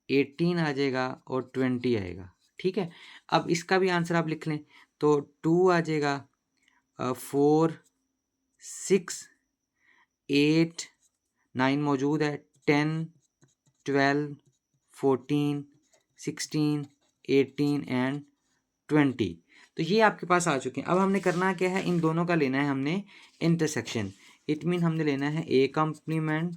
18 आ जाएगा और 20 आएगा। ठीक है, अब इसका भी आंसर आप लिख लें। तो 2 आ जाएगा, 4, 6, 8, 9 मौजूद है, 10, 12, 14, 16, 18 एंड 20। तो ये आपके पास आ चुके हैं। अब हमने करना क्या है, इन दोनों का लेना है हमने इंटरसेक्शन। इट मीन हमने लेना है A complement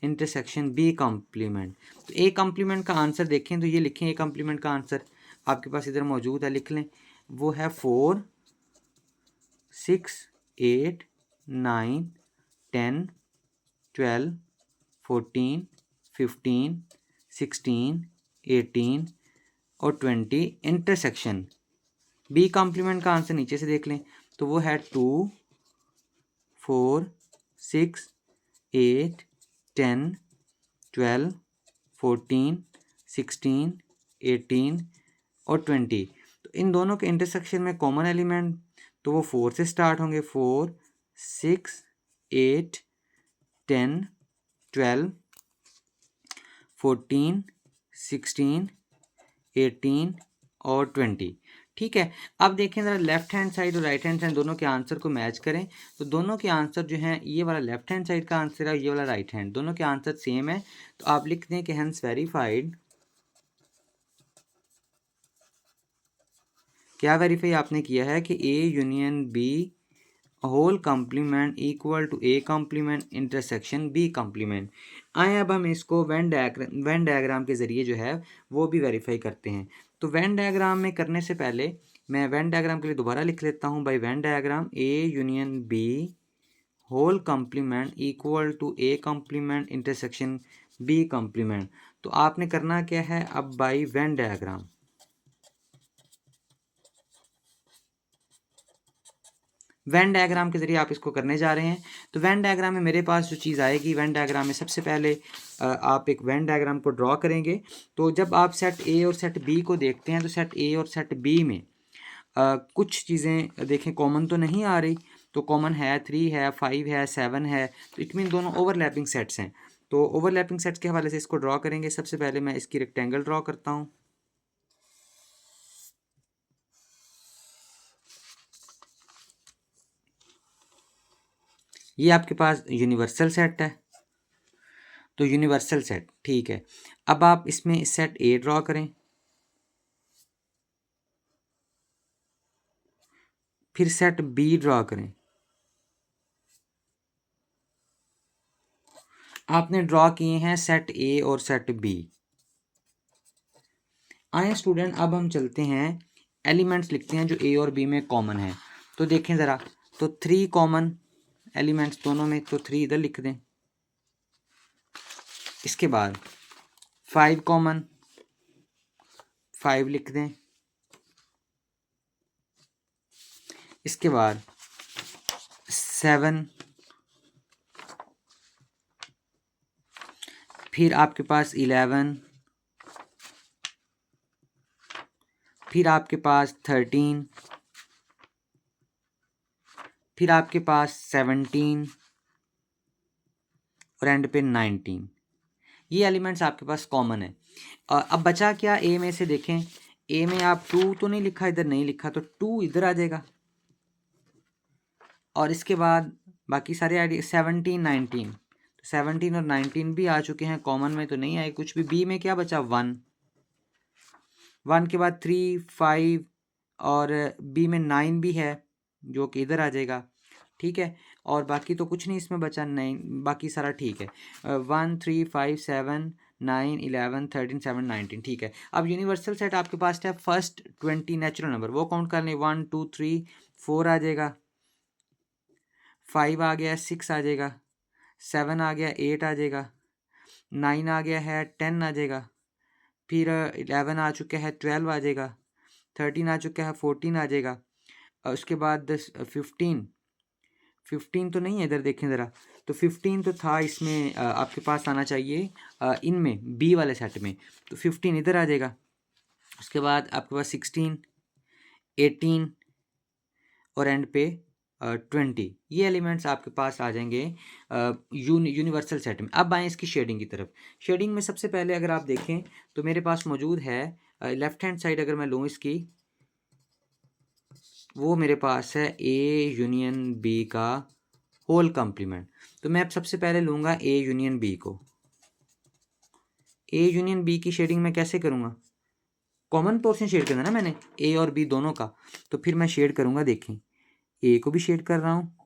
intersection B complement. तो ए कॉम्प्लीमेंट का आंसर देखें तो ये लिखें, ए कॉम्प्लीमेंट का आंसर आपके पास इधर मौजूद है, लिख लें। वो है 4, 6, 8, 9, 10, 12, 14, 15, 16, 18 और 20 इंटरसेक्शन। बी कॉम्प्लीमेंट का आंसर नीचे से देख लें, तो वो है 2, 4, 6, 8, 10, 12, 14, 16, 18 और 20। तो इन दोनों के इंटरसेक्शन में कॉमन एलिमेंट तो वो 4 से स्टार्ट होंगे, 4, 6, 8, 10, 12, 14, 16, 18 और 20। ठीक है, अब देखें ज़रा लेफ्ट हैंड साइड और राइट हैंड साइड दोनों के आंसर को मैच करें। तो दोनों के आंसर जो हैं, ये वाला लेफ्ट हैंड साइड का आंसर है, ये वाला राइट हैंड, दोनों के आंसर सेम है। तो आप लिख दें कि हेंस वेरीफाइड। क्या वेरीफाई आपने किया है कि A union B whole complement equal to A complement intersection B complement. आए अब हम इसको वेन डायग्राम के ज़रिए जो है वो भी वेरीफाई करते हैं। तो वेन डायग्राम में करने से पहले मैं वेन डायग्राम के लिए दोबारा लिख लेता हूँ। By Venn diagram A union B whole complement equal to A complement intersection B complement. तो आपने करना क्या है, अब by Venn diagram, Venn diagram के ज़रिए आप इसको करने जा रहे हैं। तो वेन डायग्राम में मेरे पास जो चीज़ आएगी, वेन डायग्राम में सबसे पहले आप एक वेन डायग्राम को ड्रॉ करेंगे। तो जब आप सेट ए और सेट बी को देखते हैं तो सेट ए और सेट बी में कुछ चीज़ें देखें कॉमन तो नहीं आ रही। तो कॉमन है 3 है, 5 है, 7 है, तो इट मीन दोनों ओवरलैपिंग सेट्स हैं। तो ओवरलैपिंग सेट्स के हवाले से इसको ड्रॉ करेंगे। सबसे पहले मैं इसकी रेक्टेंगल ड्रॉ करता हूँ। ये आपके पास यूनिवर्सल सेट है, तो यूनिवर्सल सेट ठीक है। अब आप इसमें सेट ए ड्रॉ करें, फिर सेट बी ड्रॉ करें। आपने ड्रॉ किए हैं सेट ए और सेट बी। आए स्टूडेंट, अब हम चलते हैं एलिमेंट्स लिखते हैं जो ए और बी में कॉमन है। तो देखें ज़रा, तो 3 कॉमन एलिमेंट्स दोनों में, तो 3 इधर लिख दें। इसके बाद 5 कॉमन, 5 लिख दें। इसके बाद 7, फिर आपके पास 11, फिर आपके पास 13, फिर आपके पास 17 और एंड पे 19। ये एलिमेंट्स आपके पास कॉमन है। अब बचा क्या ए में से, देखें ए में आप 2 तो नहीं लिखा, इधर नहीं लिखा, तो 2 इधर आ जाएगा। और इसके बाद बाकी सारे आइडिया 17, 19, तो 17 और 19 भी आ चुके हैं कॉमन में, तो नहीं आए कुछ भी। बी में क्या बचा 1, 1 के बाद 3, 5 और बी में 9 भी है जो कि इधर आ जाएगा, ठीक है। और बाकी तो कुछ नहीं इसमें बचा, नहीं बाकी सारा ठीक है। 1, 3, 5, 7, 9, 11, 13, 7, 19 ठीक है। अब यूनिवर्सल सेट आपके पास है फर्स्ट 20 नेचुरल नंबर, वो काउंट कर लें। 1, 2, 3, 4 आ जाएगा, 5 आ गया, 6 आ जाएगा, 7 आ गया, 8 आ जाएगा, 9 आ गया है, 10 आ जाएगा, फिर 11 आ चुका है, 12 आ जाएगा, 13 आ चुका है, 14 आ जाएगा। उसके बाद 15 तो नहीं है इधर, देखें ज़रा, तो 15 तो था इसमें आपके पास आना चाहिए इनमें बी वाले सेट में, तो 15 इधर आ जाएगा। उसके बाद आपके पास 16, 18 और एंड पे 20, ये एलिमेंट्स आपके पास आ जाएंगे यूनिवर्सल सेट में। अब आएँ इसकी शेडिंग की तरफ। शेडिंग में सबसे पहले अगर आप देखें तो मेरे पास मौजूद है लेफ्ट हैंड साइड अगर मैं लूँ इसकी, वो मेरे पास है ए यूनियन बी का होल कॉम्प्लीमेंट। तो मैं अब सबसे पहले लूँगा ए यूनियन बी को। ए यूनियन बी की शेडिंग मैं कैसे करूँगा, कॉमन पोर्शन शेड करना ना मैंने ए और बी दोनों का, तो फिर मैं शेड करूँगा। देखें ए को भी शेड कर रहा हूँ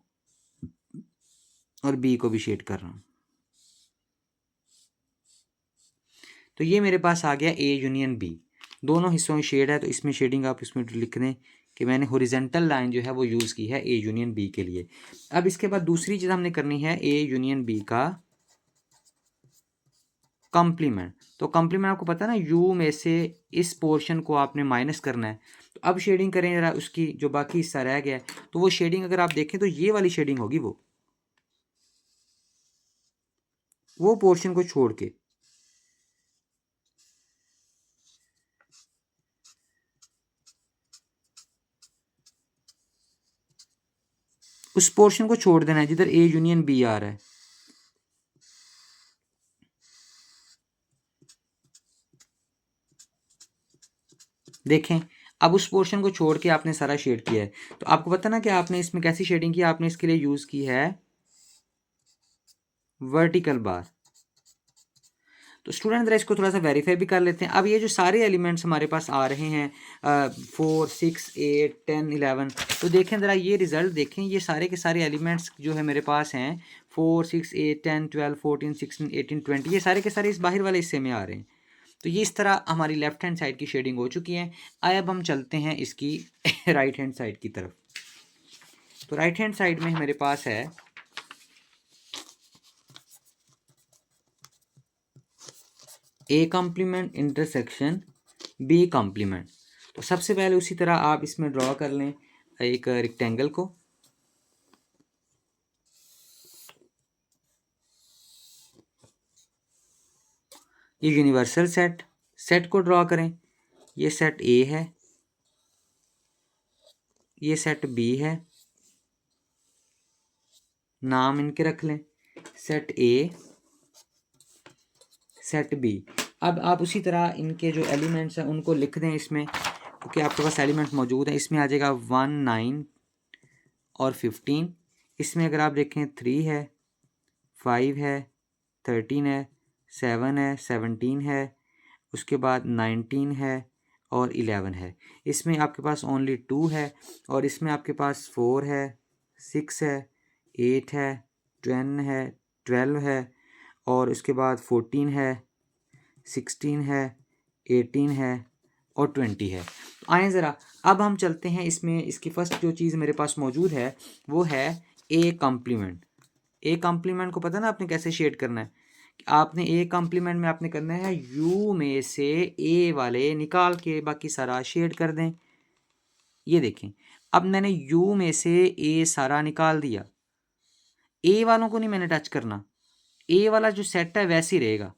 और बी को भी शेड कर रहा हूँ, तो ये मेरे पास आ गया ए यूनियन बी। दोनों हिस्सों में शेड है, तो इसमें शेडिंग आप इसमें लिख दें कि मैंने हॉरिजॉन्टल लाइन जो है वो यूज़ की है ए यूनियन बी के लिए। अब इसके बाद दूसरी चीज़ हमने करनी है ए यूनियन बी का कॉम्प्लीमेंट। तो कॉम्प्लीमेंट आपको पता है ना, यू में से इस पोर्शन को आपने माइनस करना है। तो अब शेडिंग करें जरा, उसकी जो बाकी हिस्सा रह गया है, तो वो शेडिंग अगर आप देखें तो ये वाली शेडिंग होगी, वो पोर्शन को छोड़ के। उस पोर्शन को छोड़ देना है जिधर ए यूनियन बी आ रहा है। देखें अब उस पोर्शन को छोड़ के आपने सारा शेड किया है। तो आपको पता ना कि आपने इसमें कैसी शेडिंग की, आपने इसके लिए यूज़ की है वर्टिकल बार। तो स्टूडेंट जरा इसको थोड़ा सा वेरीफाई भी कर लेते हैं। अब ये जो सारे एलिमेंट्स हमारे पास आ रहे हैं 4, 6, 8, 10, 11, तो देखें ज़रा ये रिज़ल्ट देखें, ये सारे के सारे एलिमेंट्स जो है मेरे पास हैं 4, 6, 8, 10, 12, 14, 16, 18, 20, ये सारे के सारे इस बाहर वाले हिस्से में आ रहे हैं। तो ये इस तरह हमारी लेफ्ट हैंड साइड की शेडिंग हो चुकी है। आए अब हम चलते हैं इसकी राइट हैंड साइड की तरफ। तो राइट हैंड साइड में मेरे पास है A complement intersection B complement. तो सबसे पहले उसी तरह आप इसमें ड्रॉ कर लें एक रेक्टेंगल को। ये यूनिवर्सल सेट को ड्रॉ करें। ये सेट ए है, ये सेट बी है, नाम इनके रख लें, सेट ए, सेट बी। अब आप उसी तरह इनके जो एलिमेंट्स हैं उनको लिख दें इसमें, क्योंकि आपके पास एलिमेंट मौजूद हैं। इसमें आ जाएगा 1, 9 और 15। इसमें अगर आप देखें 3 है, 5 है, 13 है, 7 है, 17 है, उसके बाद 19 है और 11 है। इसमें आपके पास ओनली 2 है और इसमें आपके पास 4 है, 6 है, 8 है, 10 है, 12 है और उसके बाद 14 है, 16 है, 18 है और 20 है। तो आएँ ज़रा अब हम चलते हैं इसमें। इसकी फ़र्स्ट जो चीज़ मेरे पास मौजूद है वो है ए कॉम्प्लीमेंट। ए कॉम्प्लीमेंट को पता ना आपने कैसे शेड करना है? आपने ए कॉम्प्लीमेंट में आपने करना है यू में से ए वाले निकाल के बाकी सारा शेड कर दें। ये देखें, अब मैंने यू में से ए सारा निकाल दिया। ए वालों को नहीं मैंने टच करना, ए वाला जो सेट है वैसे ही रहेगा।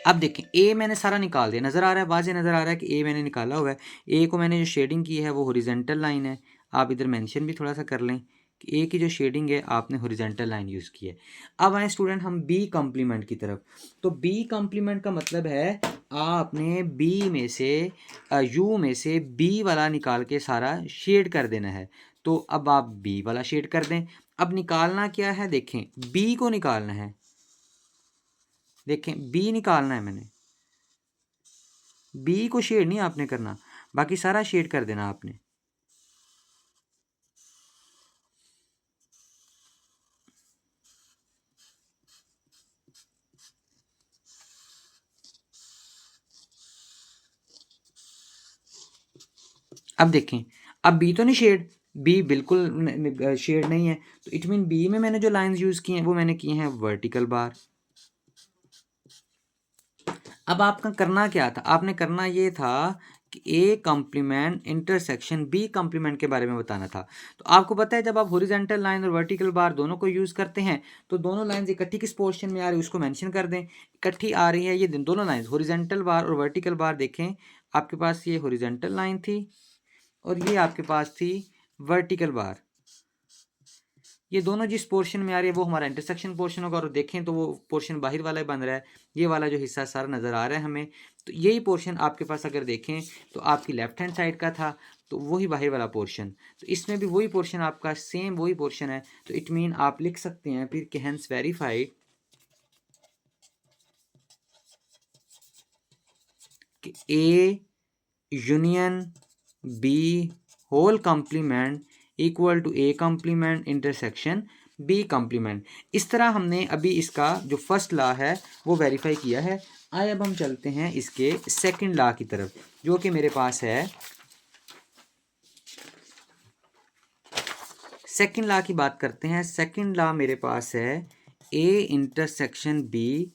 अब देखें ए मैंने सारा निकाल दिया, नज़र आ रहा है, वाज़े नज़र आ रहा है कि ए मैंने निकाला हुआ है। ए को मैंने जो शेडिंग की है वो हॉरिजॉन्टल लाइन है। आप इधर मेंशन भी थोड़ा सा कर लें कि ए की जो शेडिंग है आपने हॉरिजॉन्टल लाइन यूज़ की है। अब आए स्टूडेंट हम बी कॉम्प्लीमेंट की तरफ। तो बी कॉम्प्लीमेंट का मतलब है आपने बी में से यू में से बी वाला निकाल के सारा शेड कर देना है। तो अब आप बी वाला शेड कर दें। अब निकालना क्या है, देखें बी को निकालना है। देखें बी निकालना है मैंने, बी को शेड नहीं आपने करना, बाकी सारा शेड कर देना आपने। अब देखें, अब बी तो नहीं शेड, बी बिल्कुल शेड नहीं है। तो इट मीन बी में मैंने जो लाइंस यूज़ की हैं वो मैंने की हैं वर्टिकल बार। अब आपका करना क्या था, आपने करना ये था कि A complement intersection B complement के बारे में बताना था। तो आपको पता है जब आप हॉरिजॉन्टल लाइन और वर्टिकल बार दोनों को यूज़ करते हैं तो दोनों लाइंस इकट्ठी किस पोर्शन में आ रही है उसको मेंशन कर दें। इकट्ठी आ रही है ये दोनों लाइंस, हॉरिजॉन्टल बार और वर्टिकल बार। देखें आपके पास ये हॉरिजॉन्टल लाइन थी और ये आपके पास थी वर्टिकल बार। ये दोनों जिस पोर्शन में आ रही है वो हमारा इंटरसेक्शन पोर्शन होगा और देखें तो वो पोर्शन बाहर वाला ही बन रहा है। ये वाला जो हिस्सा सारा नज़र आ रहा है हमें, तो यही पोर्शन आपके पास अगर देखें तो आपकी लेफ्ट हैंड साइड का था, तो वही बाहर वाला पोर्शन। तो इसमें भी वही पोर्शन आपका सेम वही पोर्शन है। तो इट मीन आप लिख सकते हैं फिर कि हेंस वेरीफाइड कि A union B whole complement equal to A complement intersection B complement. इस तरह हमने अभी इसका जो फर्स्ट लॉ है वो वेरीफाई किया है। आइए अब हम चलते हैं इसके सेकंड लॉ की तरफ, जो कि मेरे पास है। सेकंड लॉ की बात करते हैं। सेकंड लॉ मेरे पास है A intersection B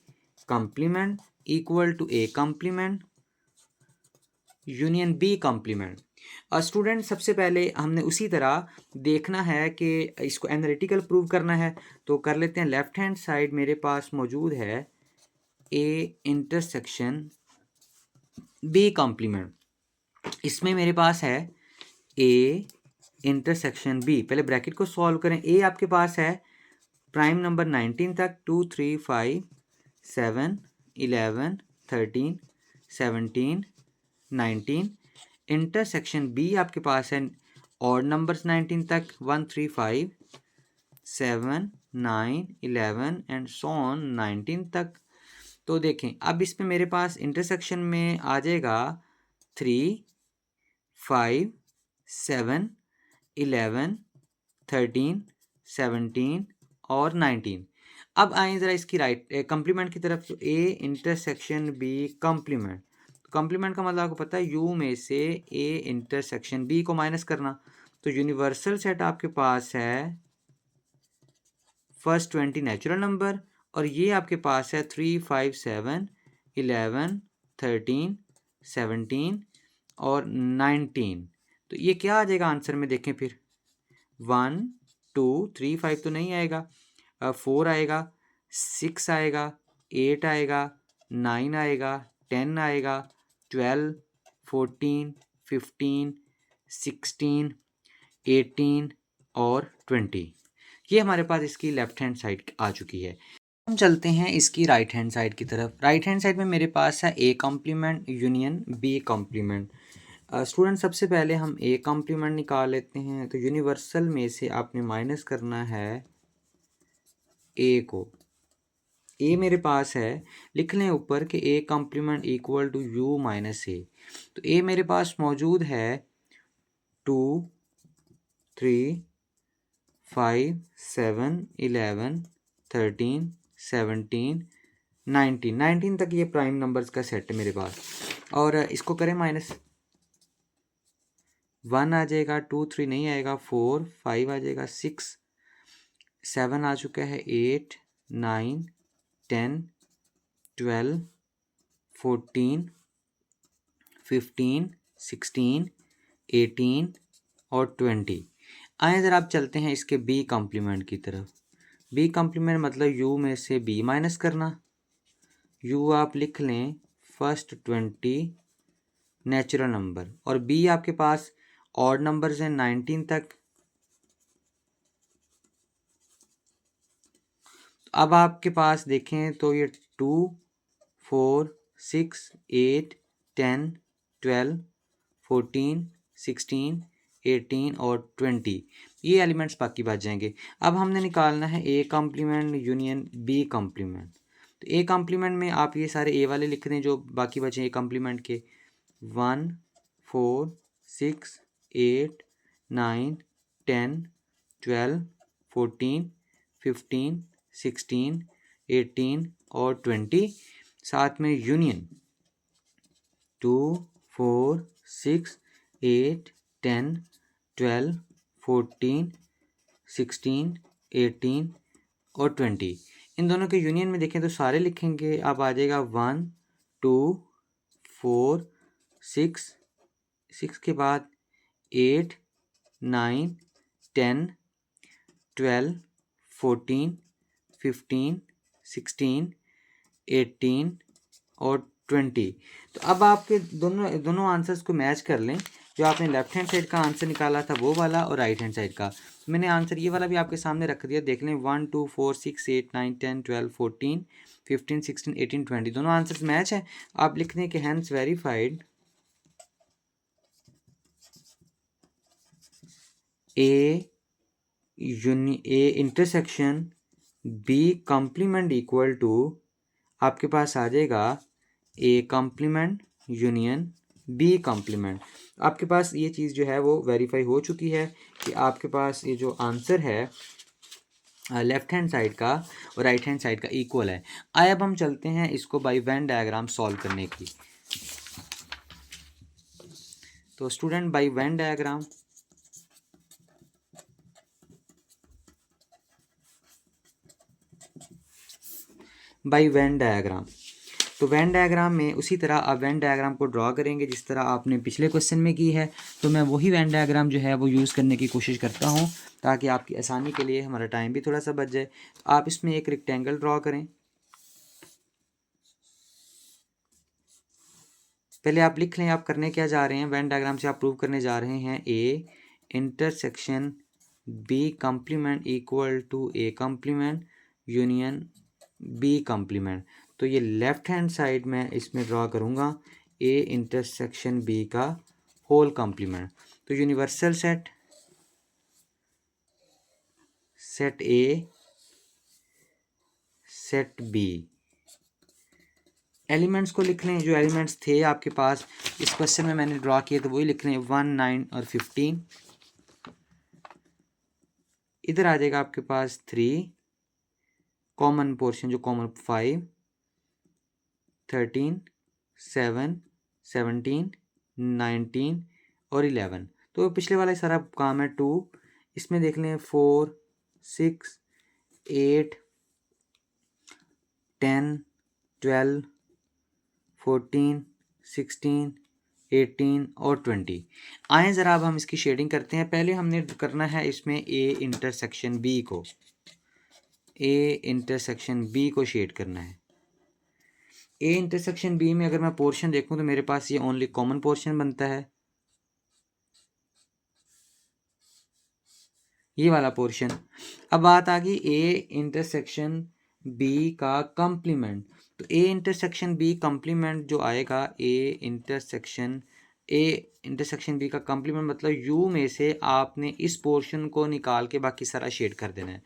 complement equal to A complement union B complement. Student सबसे पहले हमने उसी तरह देखना है कि इसको एनालिटिकल प्रूव करना है। तो कर लेते हैं। लेफ्ट हैंड साइड मेरे पास मौजूद है ए इंटरसेक्शन बी कॉम्प्लीमेंट। इसमें मेरे पास है ए इंटरसेक्शन बी। पहले ब्रैकेट को सॉल्व करें। ए आपके पास है प्राइम नंबर 19 तक, 2, 3, 5, 7, 11, 13, 17, 19। इंटरसेक्शन बी आपके पास है ऑड नंबर्स 19 तक, 1, 3, 5, 7, 9, 11 एंड सो ऑन 19 तक। तो देखें अब इसमें मेरे पास इंटरसेक्शन में आ जाएगा 3, 5, 7, 11, 13, 17 और 19। अब आए ज़रा इसकी राइट कॉम्प्लीमेंट की तरफ। तो A intersection B complement, complement का मतलब आपको पता है यू में से ए इंटरसेक्शन बी को माइनस करना। तो यूनिवर्सल सेट आपके पास है फर्स्ट 20 नेचुरल नंबर और ये आपके पास है 3, 5, 7, 11, 13, 17 और 19। तो ये क्या आ जाएगा आंसर में, देखें फिर 1, 2, 3, 5 तो नहीं आएगा, 4 आएगा, 6 आएगा, 8 आएगा, 9 आएगा, 10 आएगा, 12, 14, 15, 16, 18 और 20। ये हमारे पास इसकी लेफ्ट हैंड साइड आ चुकी है। हम चलते हैं इसकी राइट हैंड साइड की तरफ। राइट हैंड साइड में मेरे पास है A complement union B complement. Student सबसे पहले हम ए कॉम्प्लीमेंट निकाल लेते हैं। तो यूनिवर्सल में से आपने माइनस करना है ए को। ए मेरे पास है, लिख लें ऊपर कि A complement equal to U minus A. तो ए मेरे पास मौजूद है 2, 3, 5, 7, 11, 13, 17, 19 तक ये प्राइम नंबर्स का सेट है मेरे पास। और इसको करें माइनस, 1 आ जाएगा, 2, 3 नहीं आएगा, 4, 5 आ जाएगा, 6, 7 आ चुका है, 8, 9, 10, 12, 14, 15, 16, 18 और 20। आए ज़रा आप चलते हैं इसके बी कॉम्प्लीमेंट की तरफ। बी कॉम्प्लीमेंट मतलब यू में से बी माइनस करना। यू आप लिख लें फर्स्ट 20 नेचुरल नंबर, और बी आपके पास ऑड नंबर्स हैं 19 तक। अब आपके पास देखें तो ये 2, 4, 6, 8, 10, 12, 14, 16, 18 और 20, ये एलिमेंट्स बाकी बच जाएंगे। अब हमने निकालना है A complement union B complement. तो ए कॉम्प्लीमेंट में आप ये सारे ए वाले लिख दें जो बाकी बचे ए कॉम्प्लीमेंट के। 1, 4, 6, 8, 9, 10, 12, 14, 15, 16, 18 और 20। साथ में यूनियन 2, 4, 6, 8, 10, 12, 14, 16, 18 और 20। इन दोनों के यूनियन में देखें तो सारे लिखेंगे। अब आ जाएगा 1, 2, 4, 6 के बाद 8, 9, 10, 12, 14, 15, 16, 18 और 20। तो अब आपके दोनों आंसर्स को मैच कर लें। जो आपने लेफ्ट हैंड साइड का आंसर निकाला था वो वाला, और राइट हैंड साइड का। मैंने आंसर ये वाला भी आपके सामने रख दिया, देख लें। 1, 2, 4, 6, 8, 9, 10, 12, 14, 15, 16, 18, 20 दोनों आंसर्स मैच है। आप लिख दें कि hence verified A intersection B complement equal to, आपके पास आ जाएगा A complement union B complement. आपके पास ये चीज़ जो है वो वेरीफाई हो चुकी है कि आपके पास ये जो आंसर है लेफ्ट हैंड साइड का और राइट हैंड साइड का इक्वल है। आए अब हम चलते हैं इसको बाय वेन डायग्राम सॉल्व करने की। तो student by Venn diagram, by Venn diagram, तो वेन डायग्राम में उसी तरह आप वेन डायग्राम को ड्रॉ करेंगे जिस तरह आपने पिछले क्वेश्चन में की है। तो मैं वही वेन डायग्राम जो है वो यूज़ करने की कोशिश करता हूँ ताकि आपकी आसानी के लिए हमारा टाइम भी थोड़ा सा बच जाए। आप इसमें एक रेक्टेंगल ड्रॉ करें। पहले आप लिख लें आप करने क्या जा रहे हैं। वेन डायग्राम से आप प्रूव करने जा रहे हैं A intersection B complement equal to A complement union B complement. तो ये लेफ्ट हैंड साइड में इसमें ड्रॉ करूँगा ए इंटरसेक्शन बी का होल कॉम्प्लीमेंट। तो universal set, set A, set B, elements को लिख लें। जो एलिमेंट्स थे आपके पास इस क्वेश्चन में मैंने ड्रॉ किए तो वही लिख लें 1, 9 और 15। इधर आ जाएगा आपके पास 3 कॉमन पोर्शन जो कॉमन 5, 13, 7, 17, 19 और 11। तो पिछले वाला सारा काम है 2। इसमें देख लें 4, 6, 8, 10, 12, 14, 16, 18 और 20। आए ज़रा अब हम इसकी शेडिंग करते हैं। पहले हमने करना है इसमें ए इंटरसेक्शन बी को, ए इंटरसेक्शन बी को शेड करना है। ए इंटरसेक्शन बी में अगर मैं पोर्शन देखूं तो मेरे पास ये ओनली कॉमन पोर्शन बनता है। ये वाला पोर्शन। अब बात आ गई ए इंटरसेक्शन बी का कम्प्लीमेंट। तो ए इंटरसेक्शन बी कम्प्लीमेंट जो आएगा, ए इंटरसेक्शन बी का कम्प्लीमेंट मतलब यू में से आपने इस पोर्शन को निकाल के बाकी सारा शेड कर देना है।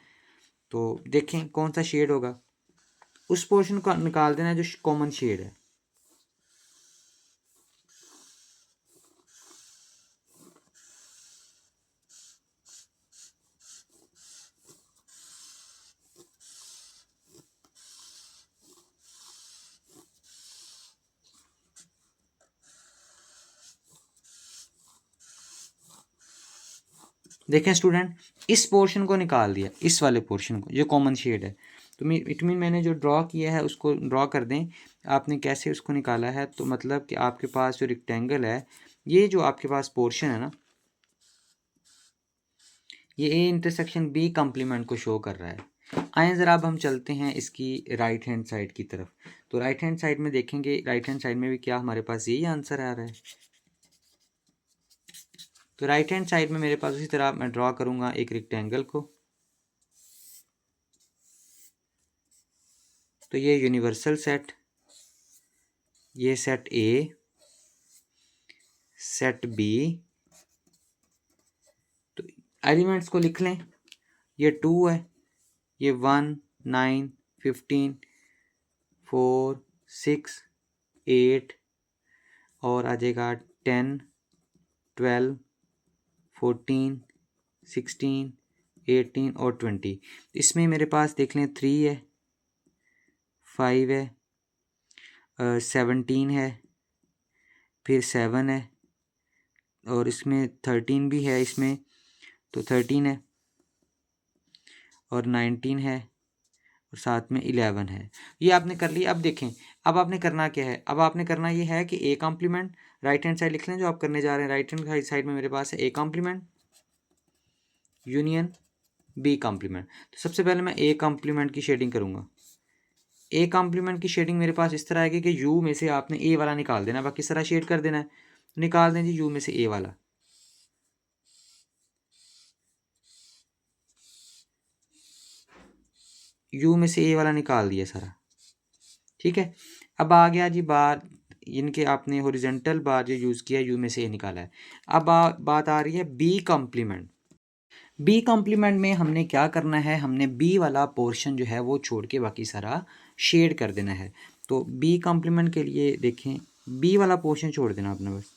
तो देखें कौन सा शेड होगा, उस पोर्शन को निकाल देना है जो कॉमन शेड है। देखें स्टूडेंट, इस पोर्शन को निकाल दिया, इस वाले पोर्शन को, जो कॉमन शेड है। तो इट मीन मैंने जो ड्रॉ किया है उसको ड्रॉ कर दें। आपने कैसे उसको निकाला है, तो मतलब कि आपके पास जो रेक्टेंगल है, ये जो आपके पास पोर्शन है ना, ये ए इंटरसेक्शन बी कम्प्लीमेंट को शो कर रहा है। आए ज़रा अब हम चलते हैं इसकी राइट हैंड साइड की तरफ। तो राइट हैंड साइड में देखेंगे, राइट हैंड साइड में भी क्या हमारे पास यही आंसर आ रहा है। तो राइट हैंड साइड में मेरे पास उसी तरह मैं ड्रॉ करूँगा एक रेक्टेंगल को। तो ये यूनिवर्सल सेट, ये सेट ए, सेट बी। तो एलिमेंट्स को लिख लें, ये 2 है, ये 1, 9, 15, 4, 6, 8 और आ जाएगा 10, 12, 14, 16, 18 और 20। इसमें मेरे पास देख लें 3 है, 5 है, 17 है, फिर 7 है और इसमें 13 भी है इसमें, तो 13 है और 19 है और साथ में 11 है। ये आपने कर लिया। अब देखें, अब आपने करना क्या है, अब आपने करना ये है कि A complement, right hand side लिख लें जो आप करने जा रहे हैं। राइट हैंड साइड में मेरे पास है A complement union B complement. तो सबसे पहले मैं ए कॉम्प्लीमेंट की शेडिंग करूँगा। ए कॉम्प्लीमेंट की शेडिंग मेरे पास इस तरह आएगी कि यू में से आपने ए वाला निकाल देना, बाकी सारा शेड कर देना है। निकाल दें जी यू में से ए वाला। यू में से ए वाला निकाल दिया सारा, ठीक है। अब आ गया जी बात, इनके आपने हॉरिजॉन्टल बार जो यूज़ किया, यू में से ए निकाला है। अब बात आ रही है बी कॉम्प्लीमेंट। बी कॉम्प्लीमेंट में हमने क्या करना है, हमने बी वाला पोर्शन जो है वो छोड़ के बाकी सारा शेड कर देना है। तो बी कॉम्प्लीमेंट के लिए देखें, बी वाला पोर्शन छोड़ देना आपने बस।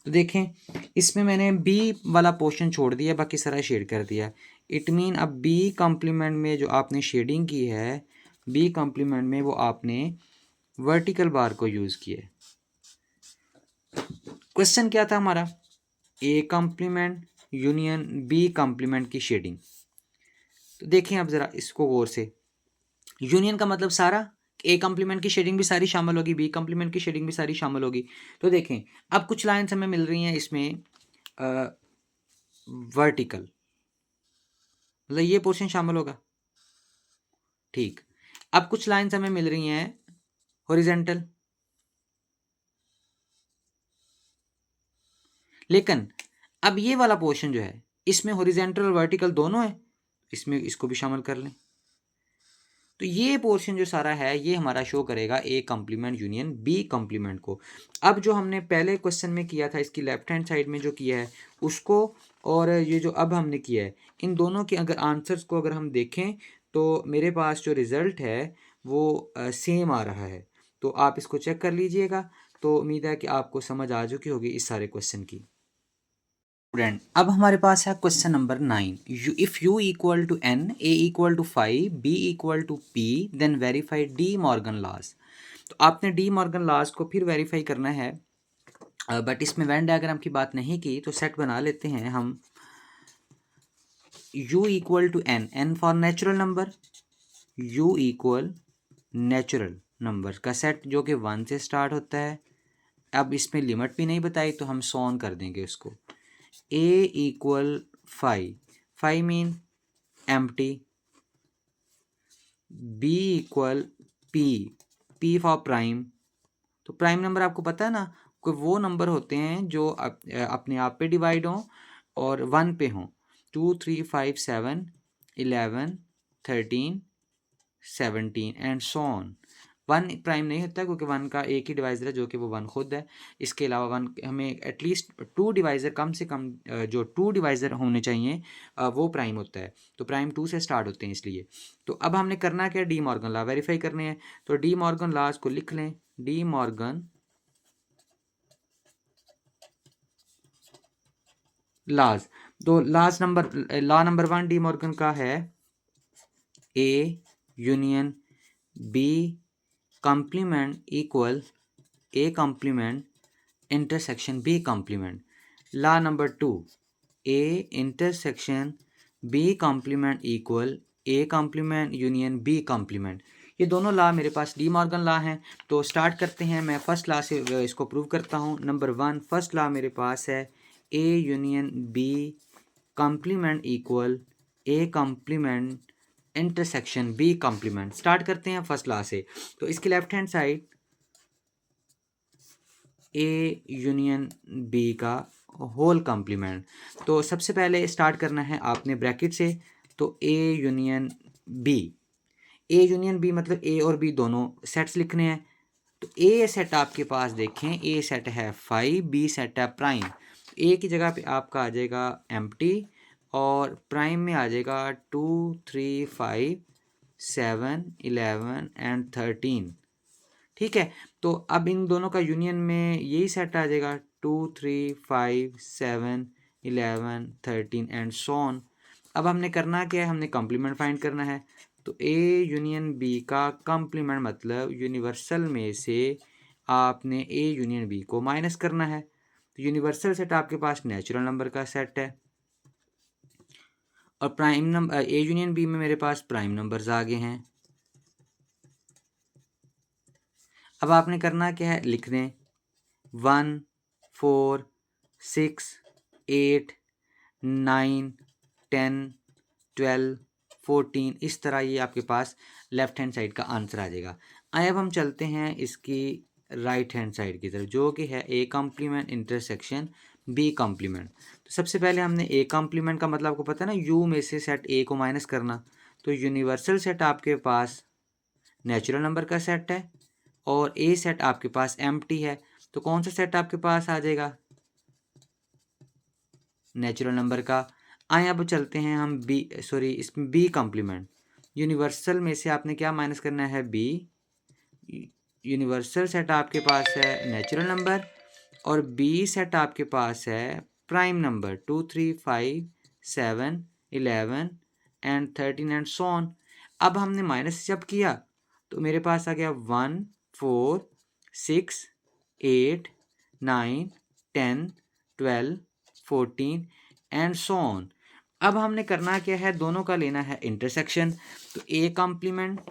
तो देखें इसमें मैंने बी वाला पोर्शन छोड़ दिया, बाकी सारा शेड कर दिया। इट मीन अब बी कॉम्प्लीमेंट में जो आपने शेडिंग की है, बी कॉम्प्लीमेंट में वो आपने वर्टिकल बार को यूज़ किया है। क्वेश्चन क्या था हमारा, A complement union B complement की शेडिंग। तो देखें अब ज़रा इसको गौर से, यूनियन का मतलब सारा, ए कॉम्प्लीमेंट की शेडिंग भी सारी शामिल होगी, बी कॉम्प्लीमेंट की शेडिंग भी सारी शामिल होगी। तो देखें अब कुछ लाइन्स हमें मिल रही हैं इसमें वर्टिकल, मतलब ये पोर्शन शामिल होगा, ठीक। अब कुछ लाइन्स हमें मिल रही हैं हॉरिजॉन्टल, लेकिन अब ये वाला पोर्शन जो है इसमें हॉरिजॉन्टल और वर्टिकल दोनों है, इसमें इसको भी शामिल कर लें। तो ये पोर्शन जो सारा है ये हमारा शो करेगा A complement union B complement को। अब जो हमने पहले क्वेश्चन में किया था, इसकी लेफ्ट हैंड साइड में जो किया है उसको, और ये जो अब हमने किया है, इन दोनों के अगर आंसर्स को अगर हम देखें तो मेरे पास जो रिज़ल्ट है वो सेम आ रहा है। तो आप इसको चेक कर लीजिएगा। तो उम्मीद है कि आपको समझ आ चुकी होगी इस सारे क्वेश्चन की। स्टूडेंट अब हमारे पास है question number 9। If U equal to N, A equal to 5, B equal to P, then verify De Morgan laws. तो आपने डी मॉर्गन लॉज को फिर वेरीफाई करना है, बट इसमें वेन डायग्राम की बात नहीं की, तो सेट बना लेते हैं हम। u equal to N, N for natural number, u equal natural, number का सेट जो कि 1 से स्टार्ट होता है। अब इसमें लिमिट भी नहीं बताई तो हम सॉन कर देंगे उसको। A equal 5, 5 mean empty. B equal P, P for prime. तो प्राइम नंबर आपको पता है ना, कोई वो नंबर होते हैं जो अपने आप पे डिवाइड हों और 1 पे हों। 2 3 5 7 11 13 17 एंड सो ऑन। 1 प्राइम नहीं होता क्योंकि 1 का एक ही डिवाइज़र है जो कि वो 1 खुद है। इसके अलावा 1 हमें एटलीस्ट 2 डिवाइज़र कम से कम जो 2 डिवाइज़र होने चाहिए वो प्राइम होता है। तो प्राइम 2 से स्टार्ट होते हैं इसलिए। तो अब हमने करना क्या है, डी मॉर्गन लॉ वेरीफाई करने हैं। तो डी मॉर्गन लॉज को लिख लें। डी मॉर्गन लॉज, तो लॉ नंबर 1 डी मॉर्गन का है A union B complement equal A complement intersection B complement. Law number 2, A intersection B complement equal A complement union B complement. ये दोनों law मेरे पास D Morgan law हैं। तो start करते हैं, मैं फर्स्ट लॉ से इसको प्रूव करता हूँ। नंबर 1 फर्स्ट लॉ मेरे पास है A union B complement equal A complement intersection B complement. Start करते हैं फर्स्ट लॉ से। तो इसकी left hand side A union B का होल कॉम्प्लीमेंट। तो सबसे पहले स्टार्ट करना है आपने ब्रैकेट से। तो A union B, A union B मतलब ए और बी दोनों सेट्स लिखने हैं। तो ए सेट आपके पास देखें, ए सेट है 5, बी सेट है प्राइम। ए की जगह पे आपका आ जाएगा एम्प्टी और प्राइम में आ जाएगा 2 3 5 7 11 एंड 13। ठीक है, तो अब इन दोनों का यूनियन में यही सेट आ जाएगा 2 3 5 7 11 13 एंड सो ऑन। अब हमने करना क्या है, हमने कॉम्प्लीमेंट फाइंड करना है। तो ए यूनियन बी का कॉम्प्लीमेंट मतलब यूनिवर्सल में से आपने ए यूनियन बी को माइनस करना है। तो यूनिवर्सल सेट आपके पास नेचुरल नंबर का सेट है और prime number A union B में मेरे पास प्राइम नंबर्स आ गए हैं। अब आपने करना क्या है, लिख दें 1 4 6 8 9 10 12 14। इस तरह ये आपके पास लेफ्ट हैंड साइड का आंसर आ जाएगा। आइए अब हम चलते हैं इसकी राइट हैंड साइड की तरफ जो कि है A complement intersection B complement. तो सबसे पहले हमने ए कॉम्प्लीमेंट का मतलब आपको पता है ना, यू में से सेट ए को माइनस करना। तो यूनिवर्सल सेट आपके पास नेचुरल नंबर का सेट है और ए सेट आपके पास एम्प्टी है। तो कौन सा सेट आपके पास आ जाएगा, नेचुरल नंबर का। आए अब चलते हैं हम इसमें बी कॉम्प्लीमेंट। यूनिवर्सल में से आपने क्या माइनस करना है, बी। यूनिवर्सल सेट आपके पास है नेचुरल नंबर और बी सेट आपके पास है prime number 2 3 5 7 11 and 13 and so on. अब हमने माइनस जब किया तो मेरे पास आ गया 1 4 6 8 9 10 12 14 एंड सो ऑन। अब हमने करना क्या है, दोनों का लेना है इंटरसेक्शन। तो A complement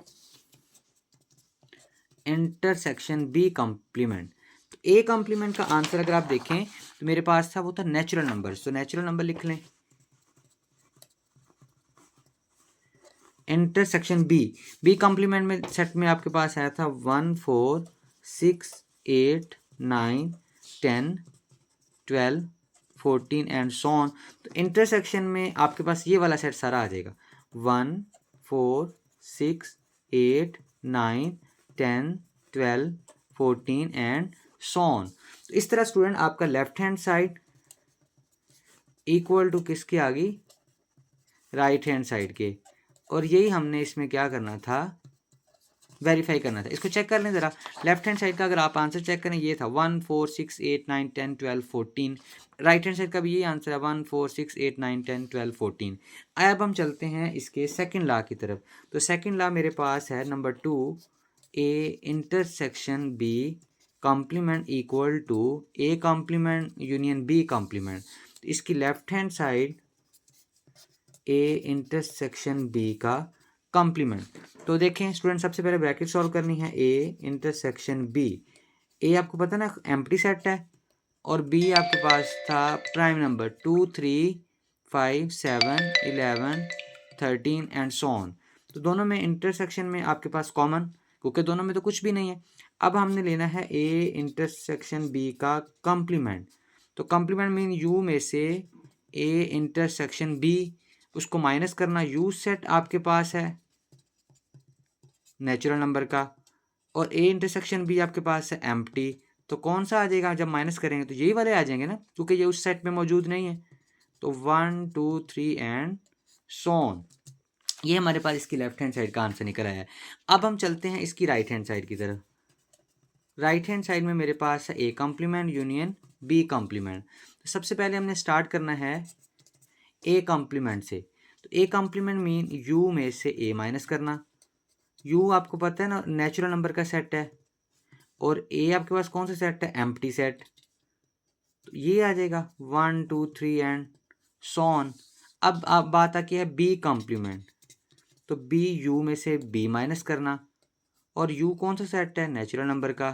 intersection B complement. तो ए कॉम्प्लीमेंट का आंसर अगर आप देखें तो मेरे पास था वो था नेचुरल नंबर। तो नेचुरल नंबर लिख लें। इंटरसेक्शन बी, बी कॉम्प्लीमेंट में सेट में आपके पास आया था 1 4 6 8 9 10 12 14 एंड सो ऑन। तो इंटरसेक्शन में आपके पास ये वाला सेट सारा आ जाएगा 1 4 6 8 9 10 12 14 एंड सो ऑन। तो इस तरह स्टूडेंट आपका left hand side equal to किसके आ गई, राइट हैंड साइड के। और यही हमने इसमें क्या करना था, वेरीफाई करना था। इसको चेक कर लें ज़रा, लेफ्ट हैंड साइड का अगर आप आंसर चेक करें ये था 1 4 6 8 9 10 12 14। राइट हैंड साइड का भी यही आंसर है 1 4 6 8 9 10 12 14। अब हम चलते हैं इसके सेकंड लॉ की तरफ। तो सेकंड लॉ मेरे पास है number 2 A intersection B complement equal to A complement union B complement. इसकी left hand side A intersection B का कॉम्प्लीमेंट। तो देखें स्टूडेंट, सबसे पहले ब्रैकेट सॉल्व करनी है, ए इंटरसेक्शन बी। ए आपको पता ना एम्प्टी सेट है, और बी आपके पास था prime number 2 3 5 7 11 13 and so on. तो दोनों में इंटरसेक्शन में आपके पास कॉमन, क्योंकि दोनों में तो कुछ भी नहीं है। अब हमने लेना है ए इंटरसेक्शन बी का कॉम्प्लीमेंट। तो कॉम्प्लीमेंट मीन यू में से ए इंटरसेक्शन बी, उसको माइनस करना, यू सेट आपके पास है नेचुरल नंबर का, और ए इंटरसेक्शन बी आपके पास है एम्प्टी। तो कौन सा आ जाएगा जब माइनस करेंगे, तो यही वाले आ जाएंगे ना, क्योंकि ये उस सेट में मौजूद नहीं है। तो 1 2 3 एंड सो ऑन, ये हमारे पास इसकी लेफ्ट हैंड साइड का आंसर निकल आया है। अब हम चलते हैं इसकी राइट हैंड साइड की तरफ। राइट हैंड साइड में मेरे पास है A complement union B complement. तो सबसे पहले हमने स्टार्ट करना है ए कॉम्प्लीमेंट से। तो ए कॉम्प्लीमेंट मीन यू में से ए माइनस करना। यू आपको पता है ना नेचुरल नंबर का सेट है, और ए आपके पास कौन सा सेट है, एम्प्टी सेट। तो ये आ जाएगा 1 2 3 एंड सो ऑन। अब आप बात आती है बी कॉम्प्लीमेंट। तो बी यू में से बी माइनस करना, और यू कौन सा सेट है, नेचुरल नंबर का,